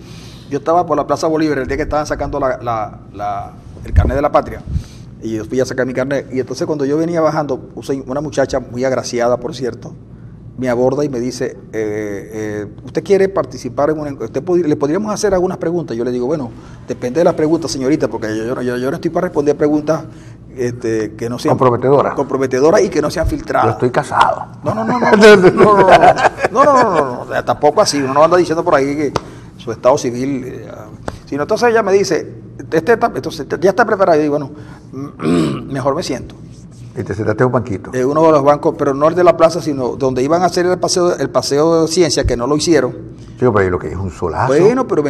por la Plaza Bolívar el día que estaban sacando el carnet de la patria. Y yo fui a sacar mi carnet. Y entonces cuando yo venía bajando, una muchacha muy agraciada, por cierto, me aborda y me dice, ¿usted quiere participar en una encuesta? ¿Le podríamos hacer algunas preguntas? Yo le digo, bueno, depende de las preguntas, señorita, porque yo no estoy para responder preguntas que no sean comprometedoras y que no sean filtradas. Yo estoy casado. No, tampoco así. Uno no anda diciendo por ahí que su estado civil, sino entonces ella me dice, entonces ya está preparado. Y digo, bueno, mejor me siento. Y te sentaste en un banquito. Uno de los bancos, pero no el de la plaza, sino donde iban a hacer el paseo de ciencia, que no lo hicieron. Sí, pero ahí lo que es un solazo. Bueno, pero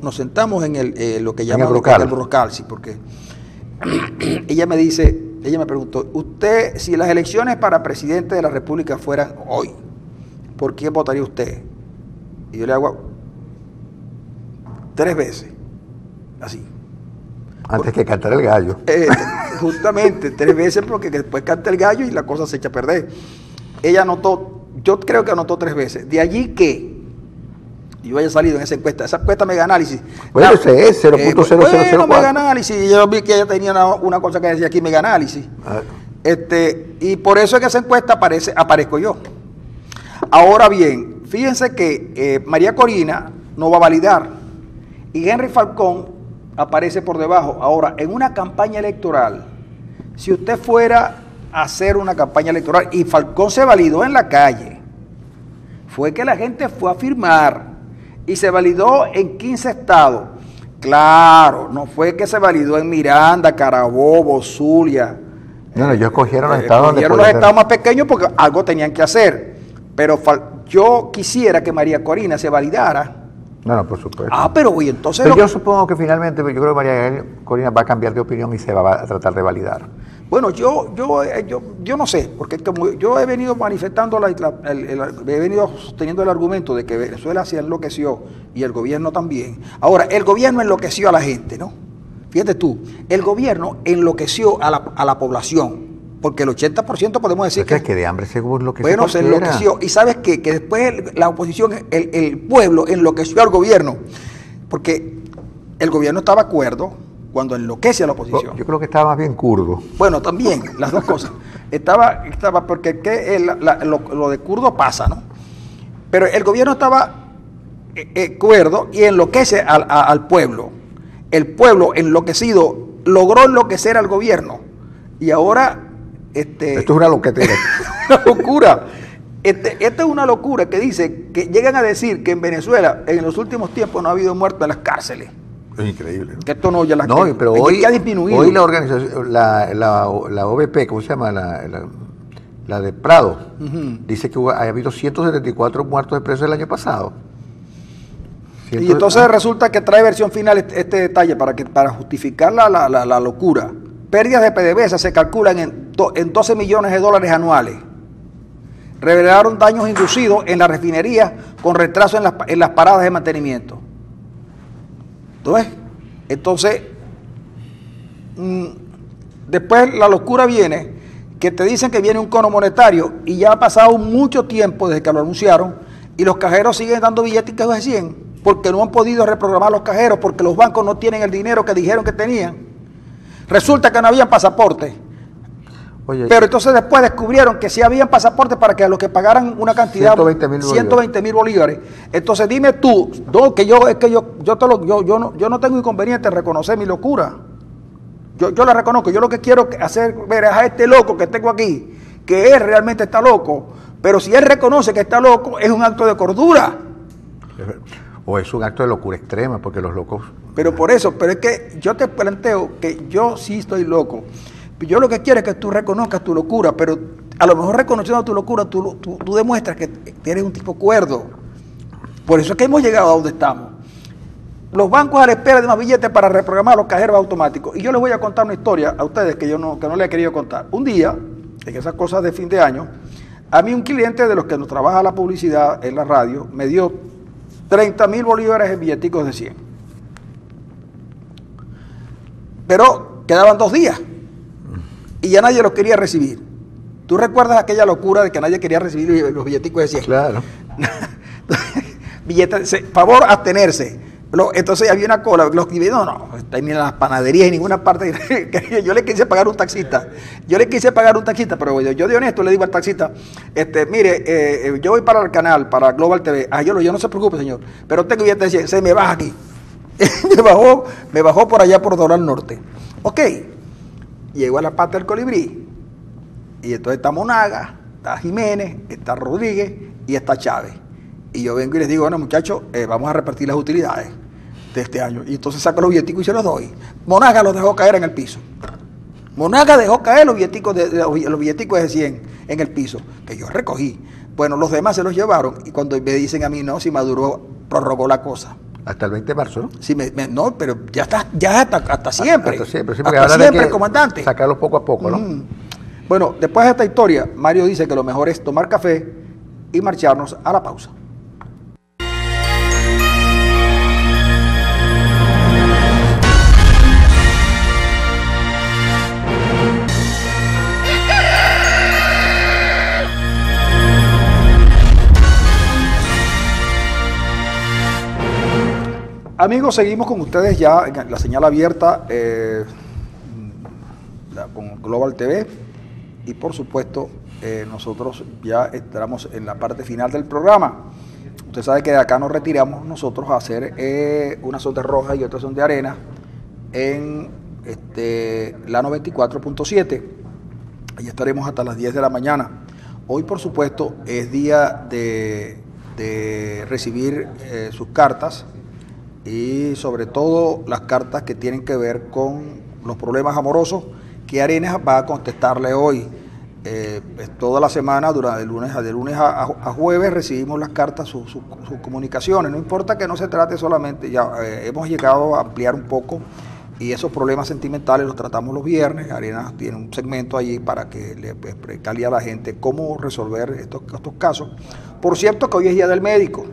nos sentamos en lo que llaman el brocal, sí, porque ella me preguntó, usted, si las elecciones para presidente de la República fueran hoy, ¿por quién votaría usted? Y yo le hago 3 veces, así. Antes que cantar el gallo. Justamente, 3 veces, porque después canta el gallo y la cosa se echa a perder. Ella anotó, yo creo que anotó 3 veces. De allí que yo haya salido en esa encuesta Megaanálisis. Bueno, ese es 0.0004. Bueno, Megaanálisis, yo vi que ella tenía una cosa que decía aquí, Megaanálisis. Y por eso en esa encuesta aparezco yo. Ahora bien, fíjense que María Corina no va a validar y Henry Falcón aparece por debajo. Ahora, en una campaña electoral, si usted fuera a hacer una campaña electoral y Falcón se validó en la calle, fue que la gente fue a firmar y se validó en 15 estados. Claro, no fue que se validó en Miranda, Carabobo, Zulia. No, ellos cogieron los estados más pequeños porque algo tenían que hacer. Pero yo quisiera que María Corina se validara. No, por supuesto. Pero oye, entonces... Pero yo supongo que finalmente, yo creo que María Corina va a cambiar de opinión y se va a tratar de validar. Bueno, yo no sé, porque como yo he venido manifestando, he venido sosteniendo el argumento de que Venezuela se enloqueció y el gobierno también. Ahora, el gobierno enloqueció a la gente, ¿no? Fíjate tú, el gobierno enloqueció a la población. Porque el 80% podemos decir que de hambre según lo que bueno, se enloqueció. Y sabes qué? Que después la oposición, el pueblo enloqueció al gobierno. Porque el gobierno estaba acuerdo cuando enloquece a la oposición. Yo creo que estaba más bien kurdo. Bueno, también, las dos cosas. Estaba porque lo de kurdo pasa, ¿no? Pero el gobierno estaba cuerdo y enloquece al pueblo. el pueblo enloquecido logró enloquecer al gobierno y ahora esto es una loquetera. una locura. Esta es una locura que dice que llegan a decir que en Venezuela en los últimos tiempos no ha habido muertos en las cárceles. Es increíble. Que esto no ya las no, pero hoy ha disminuido. Hoy la organización, la OVP, ¿cómo se llama? La de Prado, dice que ha habido 174 muertos de presos el año pasado. Y entonces resulta que trae versión final este detalle para justificar la locura. Pérdidas de PDVSA se calculan en 12 millones de dólares anuales. Revelaron daños inducidos en la refinería con retraso en las paradas de mantenimiento. Entonces, después la locura viene, que te dicen que viene un cono monetario y ya ha pasado mucho tiempo desde que lo anunciaron y los cajeros siguen dando billetes de 100 porque no han podido reprogramar los cajeros porque los bancos no tienen el dinero que dijeron que tenían. Resulta que no habían pasaportes. Oye, pero entonces después descubrieron que sí habían pasaportes para que a los que pagaran una cantidad 120.000 bolívares. Entonces dime tú, yo no tengo inconveniente en reconocer mi locura. Yo la reconozco. Yo lo que quiero hacer ver es a este loco que tengo aquí, que él realmente está loco, pero si él reconoce que está loco, es un acto de cordura. O es un acto de locura extrema, porque los locos... Pero por eso, pero es que yo te planteo que yo sí estoy loco. Yo lo que quiero es que tú reconozcas tu locura, pero a lo mejor reconociendo tu locura, tú demuestras que eres un tipo cuerdo. Por eso es que hemos llegado a donde estamos. Los bancos a la espera de más billetes para reprogramar los cajeros automáticos. Y yo les voy a contar una historia a ustedes que no le he querido contar. Un día, en esas cosas de fin de año, a mí un cliente de los que nos trabaja la publicidad en la radio me dio 30.000 bolívares en billeticos de 100. Pero quedaban 2 días y ya nadie los quería recibir. ¿Tú recuerdas aquella locura de que nadie quería recibir los billeticos de 100? Claro. Favor abstenerse. Entonces había una cola. Los que no, ni en las panaderías en ninguna parte. Yo le quise pagar un taxista. Pero yo de honesto le digo al taxista, mire, yo voy para el canal, para Global TV. Yo no se preocupe, señor, pero tengo billete de 100, se me baja aquí. me bajó por allá por Doral Norte. Ok, llego a la Pata del Colibrí. Y entonces está Monaga, está Jiménez, está Rodríguez y está Chávez. Y yo vengo y les digo, bueno, muchachos, vamos a repartir las utilidades de este año. Y entonces saco los billeticos y se los doy. Monaga los dejó caer en el piso. Monaga dejó caer los billeticos de 100 en el piso, que yo recogí. Bueno, los demás se los llevaron. Y cuando me dicen a mí, no, si Maduro prorrogó la cosa. Hasta el 20 de marzo, ¿no? Sí, no, pero ya hasta siempre. Hasta siempre, sí, hasta siempre, comandante. Sacarlos poco a poco, ¿no? Bueno, después de esta historia, Mario dice que lo mejor es tomar café y marcharnos a la pausa. Amigos, seguimos con ustedes ya en la señal abierta con Global TV y por supuesto nosotros ya entramos en la parte final del programa. Usted sabe que de acá nos retiramos nosotros a hacer unas son de roja y otras son de arena en la 94.7. Ahí estaremos hasta las 10 de la mañana. Hoy por supuesto es día de recibir sus cartas y sobre todo las cartas que tienen que ver con los problemas amorosos que Arenas va a contestarle hoy. Toda la semana, de lunes a jueves, recibimos las cartas, sus comunicaciones. No importa que no se trate solamente, ya hemos llegado a ampliar un poco y esos problemas sentimentales los tratamos los viernes. Arenas tiene un segmento allí para que le explique a la gente cómo resolver estos casos. Por cierto que hoy es Día del Médico.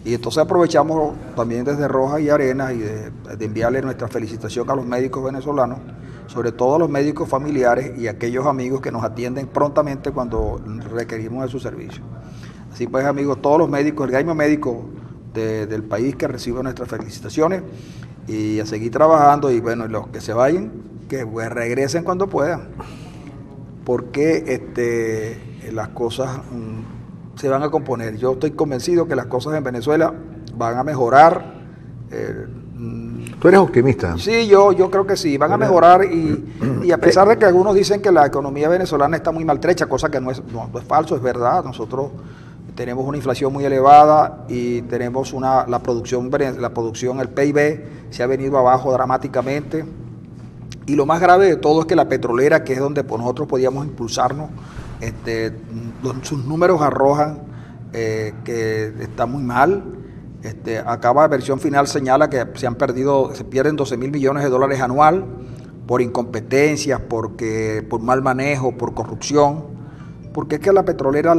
Y entonces aprovechamos también desde Roja y Arenas y de enviarle nuestra felicitación a los médicos venezolanos, sobre todo a los médicos familiares y a aquellos amigos que nos atienden prontamente cuando requerimos de su servicio. Así pues, amigos, todos los médicos, el gremio médico del país que recibe nuestras felicitaciones y a seguir trabajando y bueno, los que se vayan, que pues regresen cuando puedan, porque las cosas se van a componer. Yo estoy convencido que las cosas en Venezuela van a mejorar Tú eres optimista. Sí, yo creo que sí, van a mejorar y a pesar de que algunos dicen que la economía venezolana está muy maltrecha, cosa que no es falso, es verdad. Nosotros tenemos una inflación muy elevada y tenemos la producción, el PIB se ha venido abajo dramáticamente. Y lo más grave de todo es que la petrolera, que es donde nosotros podíamos impulsarnos, sus números arrojan que está muy mal. Acaba la versión final, señala que se pierden 12.000 millones de dólares anual por incompetencias, por mal manejo, por corrupción, porque es que la petrolera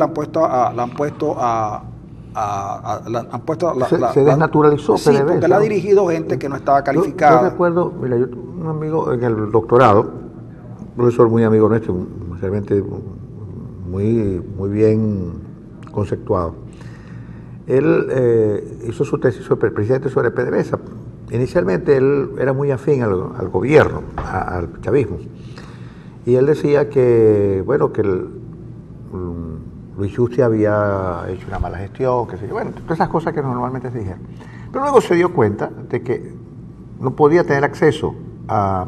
se desnaturalizó. Sí, PDVSA, porque la ha dirigido gente que no estaba calificada. Yo recuerdo, mira, yo tengo un amigo en el doctorado, un profesor muy amigo nuestro, realmente muy bien conceptuado. Él hizo su tesis precisamente sobre PDVSA. Inicialmente él era muy afín al gobierno, al chavismo, y él decía que, bueno, que Luis Justi había hecho una mala gestión, que sé yo, bueno, todas esas cosas que normalmente se dijeron. Pero luego se dio cuenta de que no podía tener acceso a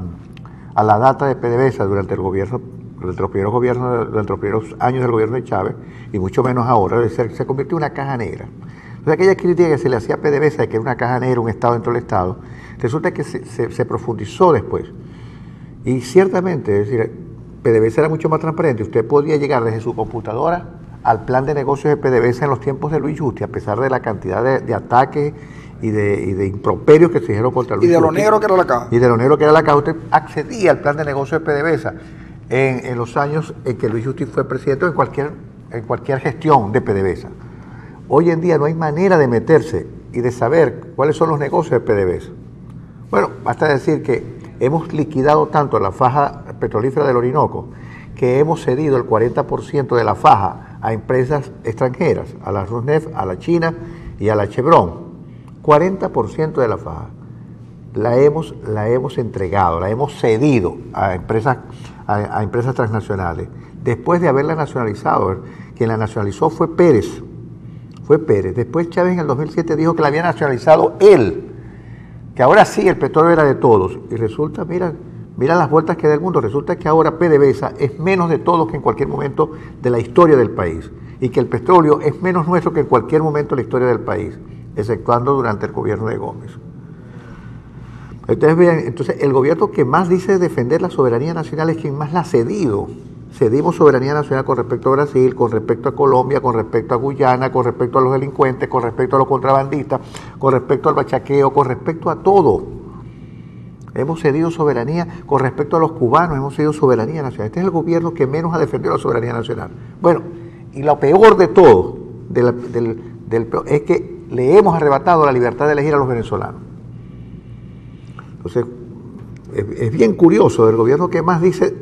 la data de PDVSA durante los primeros años del gobierno de Chávez, y mucho menos ahora. Se convirtió en una caja negra. Entonces, aquella crítica que se le hacía a PDVSA de que era una caja negra, un Estado dentro del Estado, resulta que se profundizó después. Y ciertamente, es decir, PDVSA era mucho más transparente. Usted podía llegar desde su computadora al plan de negocios de PDVSA en los tiempos de Luis Justi, a pesar de la cantidad de ataques y de improperios que se dijeron contra Luis Justi. Y de lo negro que era la caja. Y de lo negro que era la caja. Usted accedía al plan de negocios de PDVSA en los años en que Luis Justi fue presidente, en cualquier gestión de PDVSA. Hoy en día no hay manera de meterse y de saber cuáles son los negocios de PDVSA. Bueno, basta decir que hemos liquidado tanto la faja petrolífera del Orinoco que hemos cedido el 40% de la faja a empresas extranjeras, a la Rosneft, a la China y a la Chevron. 40% de la faja la hemos entregado, la hemos cedido a empresas transnacionales, después de haberla nacionalizado. Quien la nacionalizó fue Pérez. Después Chávez en el 2007 dijo que la había nacionalizado él, que ahora sí el petróleo era de todos. Y resulta, mira las vueltas que da el mundo, resulta que ahora PDVSA es menos de todos que en cualquier momento de la historia del país, y que el petróleo es menos nuestro que en cualquier momento de la historia del país, exceptuando durante el gobierno de Gómez. Ustedes vean, entonces el gobierno que más dice defender la soberanía nacional es quien más la ha cedido. Cedimos soberanía nacional con respecto a Brasil, con respecto a Colombia, con respecto a Guyana, con respecto a los delincuentes, con respecto a los contrabandistas, con respecto al bachaqueo, con respecto a todo. Hemos cedido soberanía con respecto a los cubanos, hemos cedido soberanía nacional. Este es el gobierno que menos ha defendido la soberanía nacional. Bueno, y lo peor de todo es que le hemos arrebatado la libertad de elegir a los venezolanos. Entonces, es bien curioso, el gobierno que más dice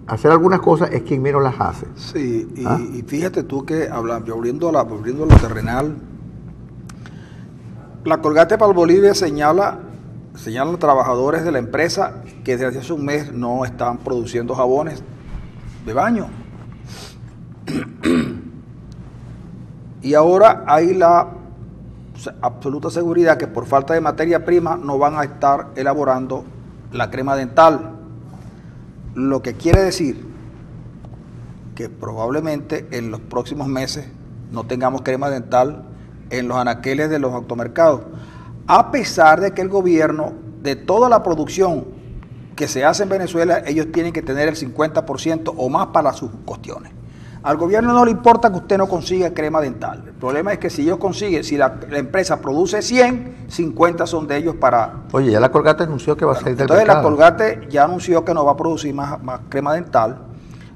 hacer algunas cosas es quien menos las hace. Sí, y fíjate tú que, volviendo a lo terrenal, la Colgate Palmolive señalan los trabajadores de la empresa que desde hace un mes no están produciendo jabones de baño. Y ahora hay la absoluta seguridad que por falta de materia prima no van a estar elaborando la crema dental. Lo que quiere decir que probablemente en los próximos meses no tengamos crema dental en los anaqueles de los automercados, a pesar de que el gobierno, de toda la producción que se hace en Venezuela, ellos tienen que tener el 50% o más para sus cuestiones. Al gobierno no le importa que usted no consiga crema dental. El problema es que si ellos consiguen, si la empresa produce 100, 50 son de ellos para... Oye, ya la Colgate anunció que va a salir del mercado. Entonces la Colgate ya anunció que no va a producir más crema dental.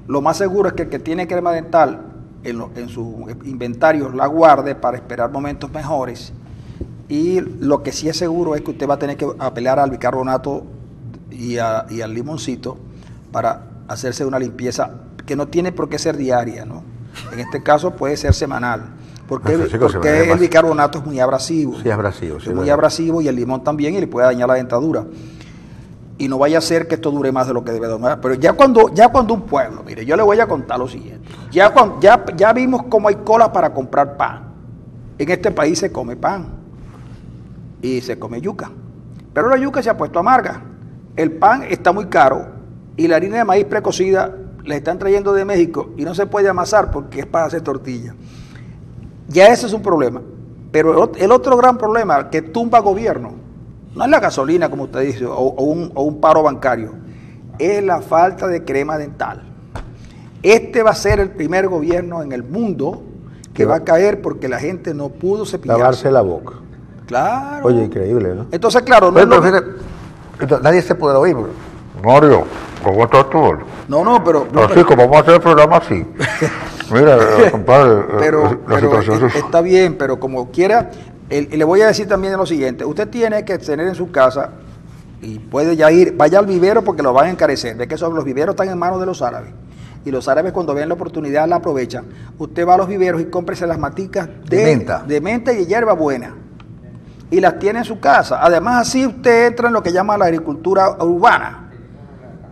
Lo más seguro es que el que tiene crema dental en su inventario la guarde para esperar momentos mejores. Y lo que sí es seguro es que usted va a tener que apelar al bicarbonato y al limoncito para hacerse una limpieza que no tiene por qué ser diaria, ¿no? En este caso puede ser semanal, porque el bicarbonato es muy abrasivo. Sí, es abrasivo. Es muy abrasivo, y el limón también, y le puede dañar la dentadura. Y no vaya a ser que esto dure más de lo que debe durar. Pero ya cuando un pueblo, mire, yo le voy a contar lo siguiente. Ya vimos cómo hay cola para comprar pan. En este país se come pan. y se come yuca. Pero la yuca se ha puesto amarga. El pan está muy caro y la harina de maíz precocida la están trayendo de México y no se puede amasar porque es para hacer tortilla. Ya ese es un problema. Pero el otro gran problema que tumba gobierno no es la gasolina, como usted dice, o un paro bancario, es la falta de crema dental. Este va a ser el primer gobierno en el mundo que va a caer porque la gente no pudo cepillarse. Lavarse la boca. Claro. Oye, increíble, ¿no? Entonces, claro, nadie se podrá oír. Mario, ¿cómo estás tú? No, pero... Así como vamos a hacer el programa así. Mira, compadre, pero la situación es... está bien, pero como quiera, le voy a decir también lo siguiente. Usted tiene que tener en su casa, y puede ya ir, vaya al vivero porque lo van a encarecer. Ve que los viveros están en manos de los árabes. Y los árabes cuando ven la oportunidad la aprovechan. Usted va a los viveros y cómprese las maticas de menta y de hierba buena. Y las tiene en su casa. Además, así usted entra en lo que llama la agricultura urbana.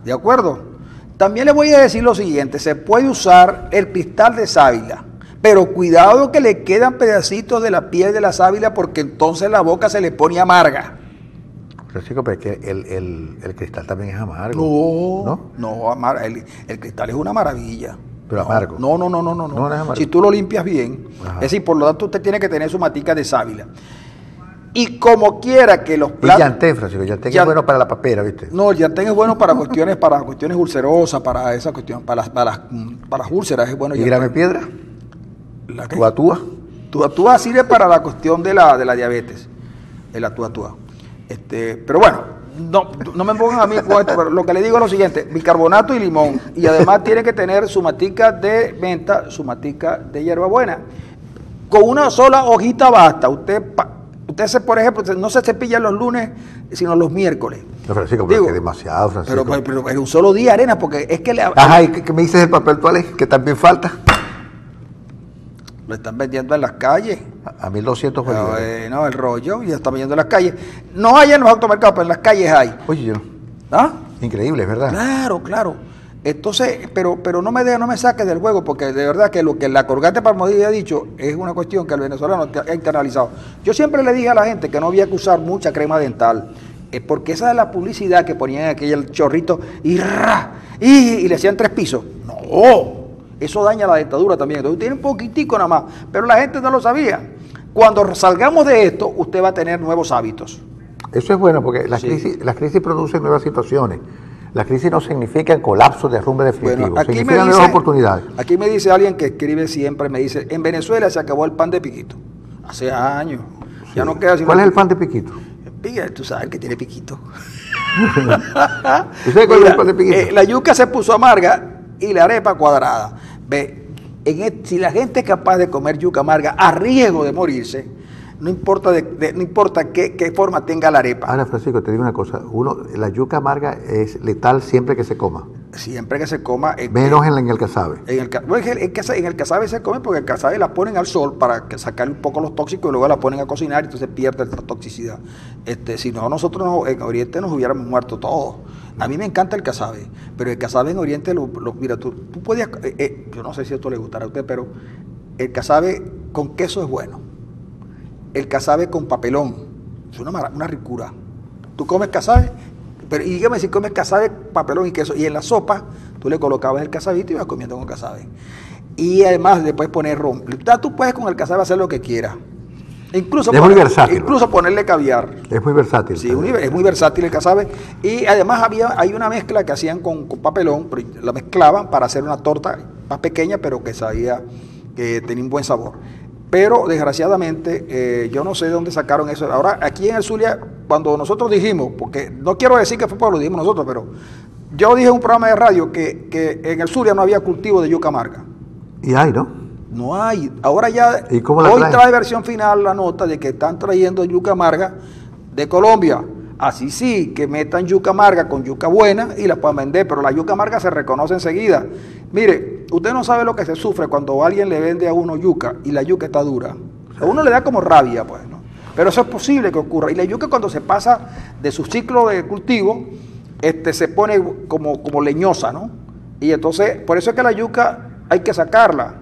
¿De acuerdo? También le voy a decir lo siguiente. Se puede usar el cristal de sábila. Pero cuidado que le quedan pedacitos de la piel de la sábila porque entonces la boca se le pone amarga. Francisco, pero es que el cristal también es amargo. No, el cristal es una maravilla. Pero amargo. No. No es amargo. Si tú lo limpias bien. Ajá. Es decir, por lo tanto usted tiene que tener su matica de sábila. Y como quiera que los platos... Y llantén, Francisco, llantén es bueno para la papera, ¿viste? No, el llantén es bueno para cuestiones ulcerosas, para esa cuestión, para las úlceras es bueno. ¿Y grame piedra? ¿La qué? ¿Tuatúa? Tuatúa sirve para la cuestión de la diabetes, el tuatúa. Pero bueno, no me pongan a mí con esto, pero lo que le digo es lo siguiente, bicarbonato y limón, y además tiene que tener su matica de menta, su matica de hierbabuena. Con una sola hojita basta, usted por ejemplo, no se cepilla los lunes, sino los miércoles. No, Francisco, pero es que demasiado, Francisco. Pero es un solo día, Arena, porque es que le... Ajá, ¿y qué me dices del papel toalé, que también falta? Lo están vendiendo en las calles. A 1.200 bolívares. No, el rollo, ya están vendiendo en las calles. No hay en los automercados, pero en las calles hay. Oye, yo. ¿Ah? Increíble, ¿verdad? Claro. Entonces, pero no me saques del juego, porque de verdad que lo que la Colgate Palmolive ha dicho es una cuestión que el venezolano ha internalizado. Yo siempre le dije a la gente que no había que usar mucha crema dental, porque esa es la publicidad que ponían aquel chorrito y le hacían 3 pisos. No, eso daña la dentadura también. Entonces tiene un poquitico nada más, pero la gente no lo sabía. Cuando salgamos de esto, usted va a tener nuevos hábitos. Eso es bueno, porque las crisis producen nuevas situaciones. La crisis no significa el colapso, derrumbe definitivo, bueno, significa nuevas oportunidades. Aquí me dice alguien que escribe siempre, me dice, en Venezuela se acabó el pan de piquito. Hace años. Sí. Ya no queda sino... ¿Cuál es el pan de piquito? Tú sabes que tiene piquito. ¿Usted cuál es el pan de piquito? La yuca se puso amarga y la arepa cuadrada. Ve, si la gente es capaz de comer yuca amarga a riesgo de morirse, no importa qué forma tenga la arepa. Ahora, Francisco, te digo una cosa. La yuca amarga es letal siempre que se coma. Siempre que se coma. Menos en el casabe. En el casabe se come porque el casabe la ponen al sol para sacar un poco los tóxicos y luego la ponen a cocinar y entonces pierde la toxicidad. Si no, nosotros en Oriente nos hubiéramos muerto todos. A mí me encanta el casabe, pero el casabe en Oriente, mira, tú podías... yo no sé si esto le gustará a usted, pero el casabe con queso es bueno. El casabe con papelón, es una ricura. Tú comes casabe, pero y dígame si comes casabe, papelón y queso, y en la sopa tú le colocabas el casabito y ibas comiendo con casabe. Y además le puedes poner ron. Tú puedes con el casabe hacer lo que quieras. Incluso muy versátil. Incluso ponerle caviar. Es muy versátil. Sí, es muy versátil el casabe. Y además hay una mezcla que hacían con papelón, pero la mezclaban para hacer una torta más pequeña, pero que sabía que tenía un buen sabor. Pero desgraciadamente, yo no sé de dónde sacaron eso. Ahora, aquí en el Zulia, cuando nosotros dijimos, porque no quiero decir que fue porque lo dijimos nosotros, pero yo dije en un programa de radio que en el Zulia no había cultivo de yuca amarga. Y hay, ¿no? No hay. Ahora ya, hoy trae versión final la nota de que están trayendo yuca amarga de Colombia. Así sí, que metan yuca amarga con yuca buena y la puedan vender, pero la yuca amarga se reconoce enseguida. Mire, usted no sabe lo que se sufre cuando alguien le vende a uno yuca y la yuca está dura. A uno le da como rabia, pues, ¿no? Pero eso es posible que ocurra. Y la yuca cuando se pasa de su ciclo de cultivo, se pone como leñosa, ¿no? Y entonces, por eso es que la yuca hay que sacarla.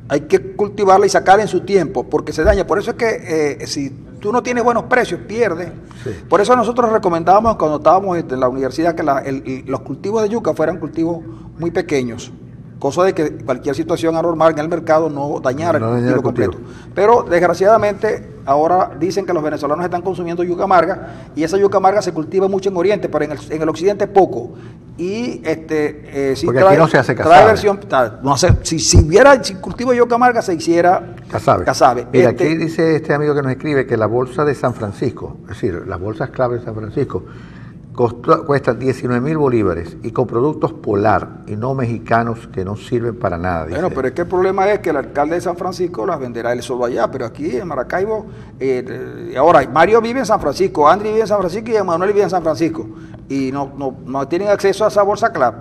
Hay que cultivarla y sacarla en su tiempo, porque se daña. Por eso es que si tú no tienes buenos precios, pierdes. Sí. Por eso nosotros recomendábamos cuando estábamos en la universidad que los cultivos de yuca fueran cultivos muy pequeños, cosa de que cualquier situación anormal en el mercado no dañara el cultivo completo. Pero desgraciadamente ahora dicen que los venezolanos están consumiendo yuca amarga, y esa yuca amarga se cultiva mucho en Oriente, pero en el Occidente poco. Y sí porque aquí no se hace trae versión, no sé, si cultivo de yuca amarga se hiciera casabe. Mira, aquí dice este amigo que nos escribe que la bolsa de San Francisco, es decir, las bolsas clave de San Francisco, cuesta 19.000 bolívares y con productos Polar y no mexicanos que no sirven para nada. Bueno, pero es que el problema es que el alcalde de San Francisco las venderá él solo allá, pero aquí en Maracaibo, ahora Mario vive en San Francisco, Andri vive en San Francisco y Emanuel vive en San Francisco y no tienen acceso a esa bolsa CLAP.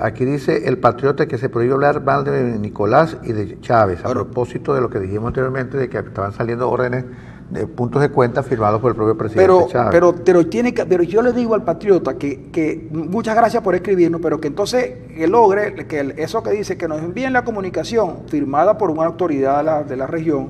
Aquí dice el patriota que se prohíbe hablar mal de Nicolás y de Chávez, a propósito de lo que dijimos anteriormente, de que estaban saliendo órdenes de puntos de cuenta firmados por el propio presidente Chávez. Pero yo le digo al patriota que muchas gracias por escribirnos, pero que entonces logre que eso que dice, que nos envíen la comunicación firmada por una autoridad de la región,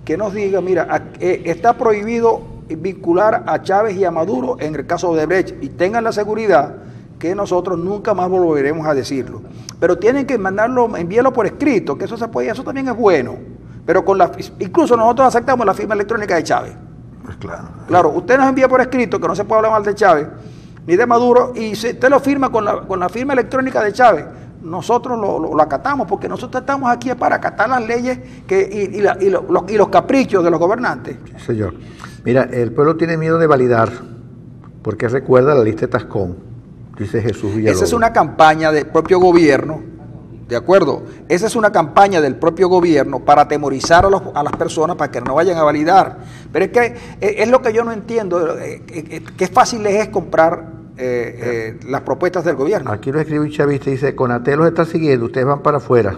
que nos diga, mira, está prohibido vincular a Chávez y a Maduro en el caso de Brecht, y tengan la seguridad que nosotros nunca más volveremos a decirlo. Pero tienen que enviarlo por escrito, que eso se puede, eso también es bueno. Pero incluso nosotros aceptamos la firma electrónica de Chávez. Pues claro, usted nos envía por escrito que no se puede hablar mal de Chávez ni de Maduro, y usted lo firma con la firma electrónica de Chávez. Nosotros lo acatamos, porque nosotros estamos aquí para acatar las leyes y los caprichos de los gobernantes. Sí, señor. Mira, el pueblo tiene miedo de validar, porque recuerda la lista de Tascón, dice Jesús Villalobos. Esa es una campaña del propio gobierno. ¿De acuerdo? Esa es una campaña del propio gobierno para atemorizar a las personas para que no vayan a validar. Pero es que es lo que yo no entiendo, qué fácil es comprar las propuestas del gobierno. Aquí lo escribe un chavista y dice, Conatel los está siguiendo, ustedes van para afuera.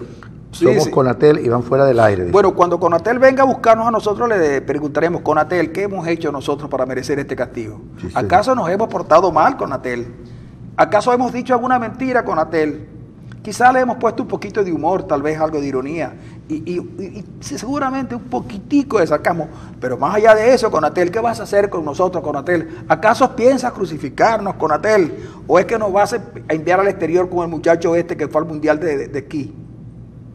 Somos sí. Conatel y van fuera del aire. Dice. Bueno, cuando Conatel venga a buscarnos a nosotros, le preguntaremos, Conatel, ¿qué hemos hecho nosotros para merecer este castigo? Sí, ¿acaso nos hemos portado mal, Conatel? ¿Acaso hemos dicho alguna mentira, Conatel? Quizá le hemos puesto un poquito de humor, tal vez algo de ironía, y seguramente un poquitico de sarcasmo, pero más allá de eso, Conatel, ¿qué vas a hacer con nosotros, Conatel? ¿Acaso piensas crucificarnos, Conatel? ¿O es que nos vas a enviar al exterior con el muchacho este que fue al Mundial de esquí?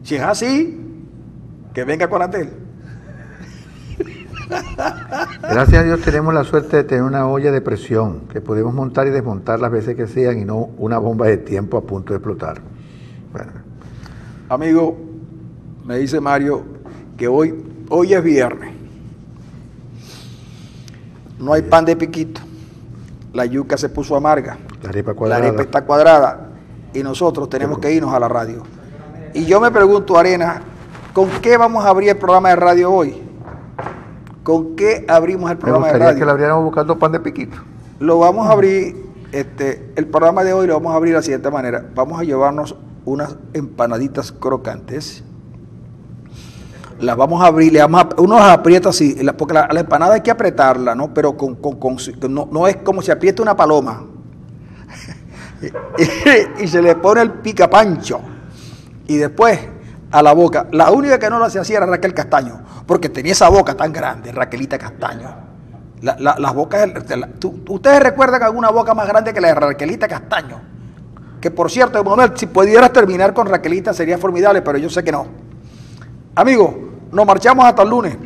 Si es así, que venga Conatel. Gracias a Dios tenemos la suerte de tener una olla de presión que podemos montar y desmontar las veces que sean, y no una bomba de tiempo a punto de explotar. Bueno. Amigo, me dice Mario que hoy es viernes. No hay pan de piquito. La yuca se puso amarga. La arepa cuadrada. La arepa está cuadrada. Y nosotros tenemos que irnos a la radio. Y yo me pregunto, Arena, ¿con qué vamos a abrir el programa de radio hoy? ¿Con qué abrimos el programa de radio? Me gustaría que lo abriéramos buscando pan de piquito. Lo vamos a abrir, el programa de hoy lo vamos a abrir de la siguiente manera. Vamos a llevarnos unas empanaditas crocantes. Las vamos a abrir, uno las aprieta así, porque la empanada hay que apretarla, ¿no? Pero no es como si aprieta una paloma. y se le pone el picapancho. Y después a la boca. La única que no lo hacía así era Raquel Castaño, porque tenía esa boca tan grande, Raquelita Castaño. Las bocas, ¿ustedes recuerdan alguna boca más grande que la de Raquelita Castaño? Que por cierto, Emanuel, si pudieras terminar con Raquelita sería formidable, pero yo sé que no. Amigos, nos marchamos hasta el lunes.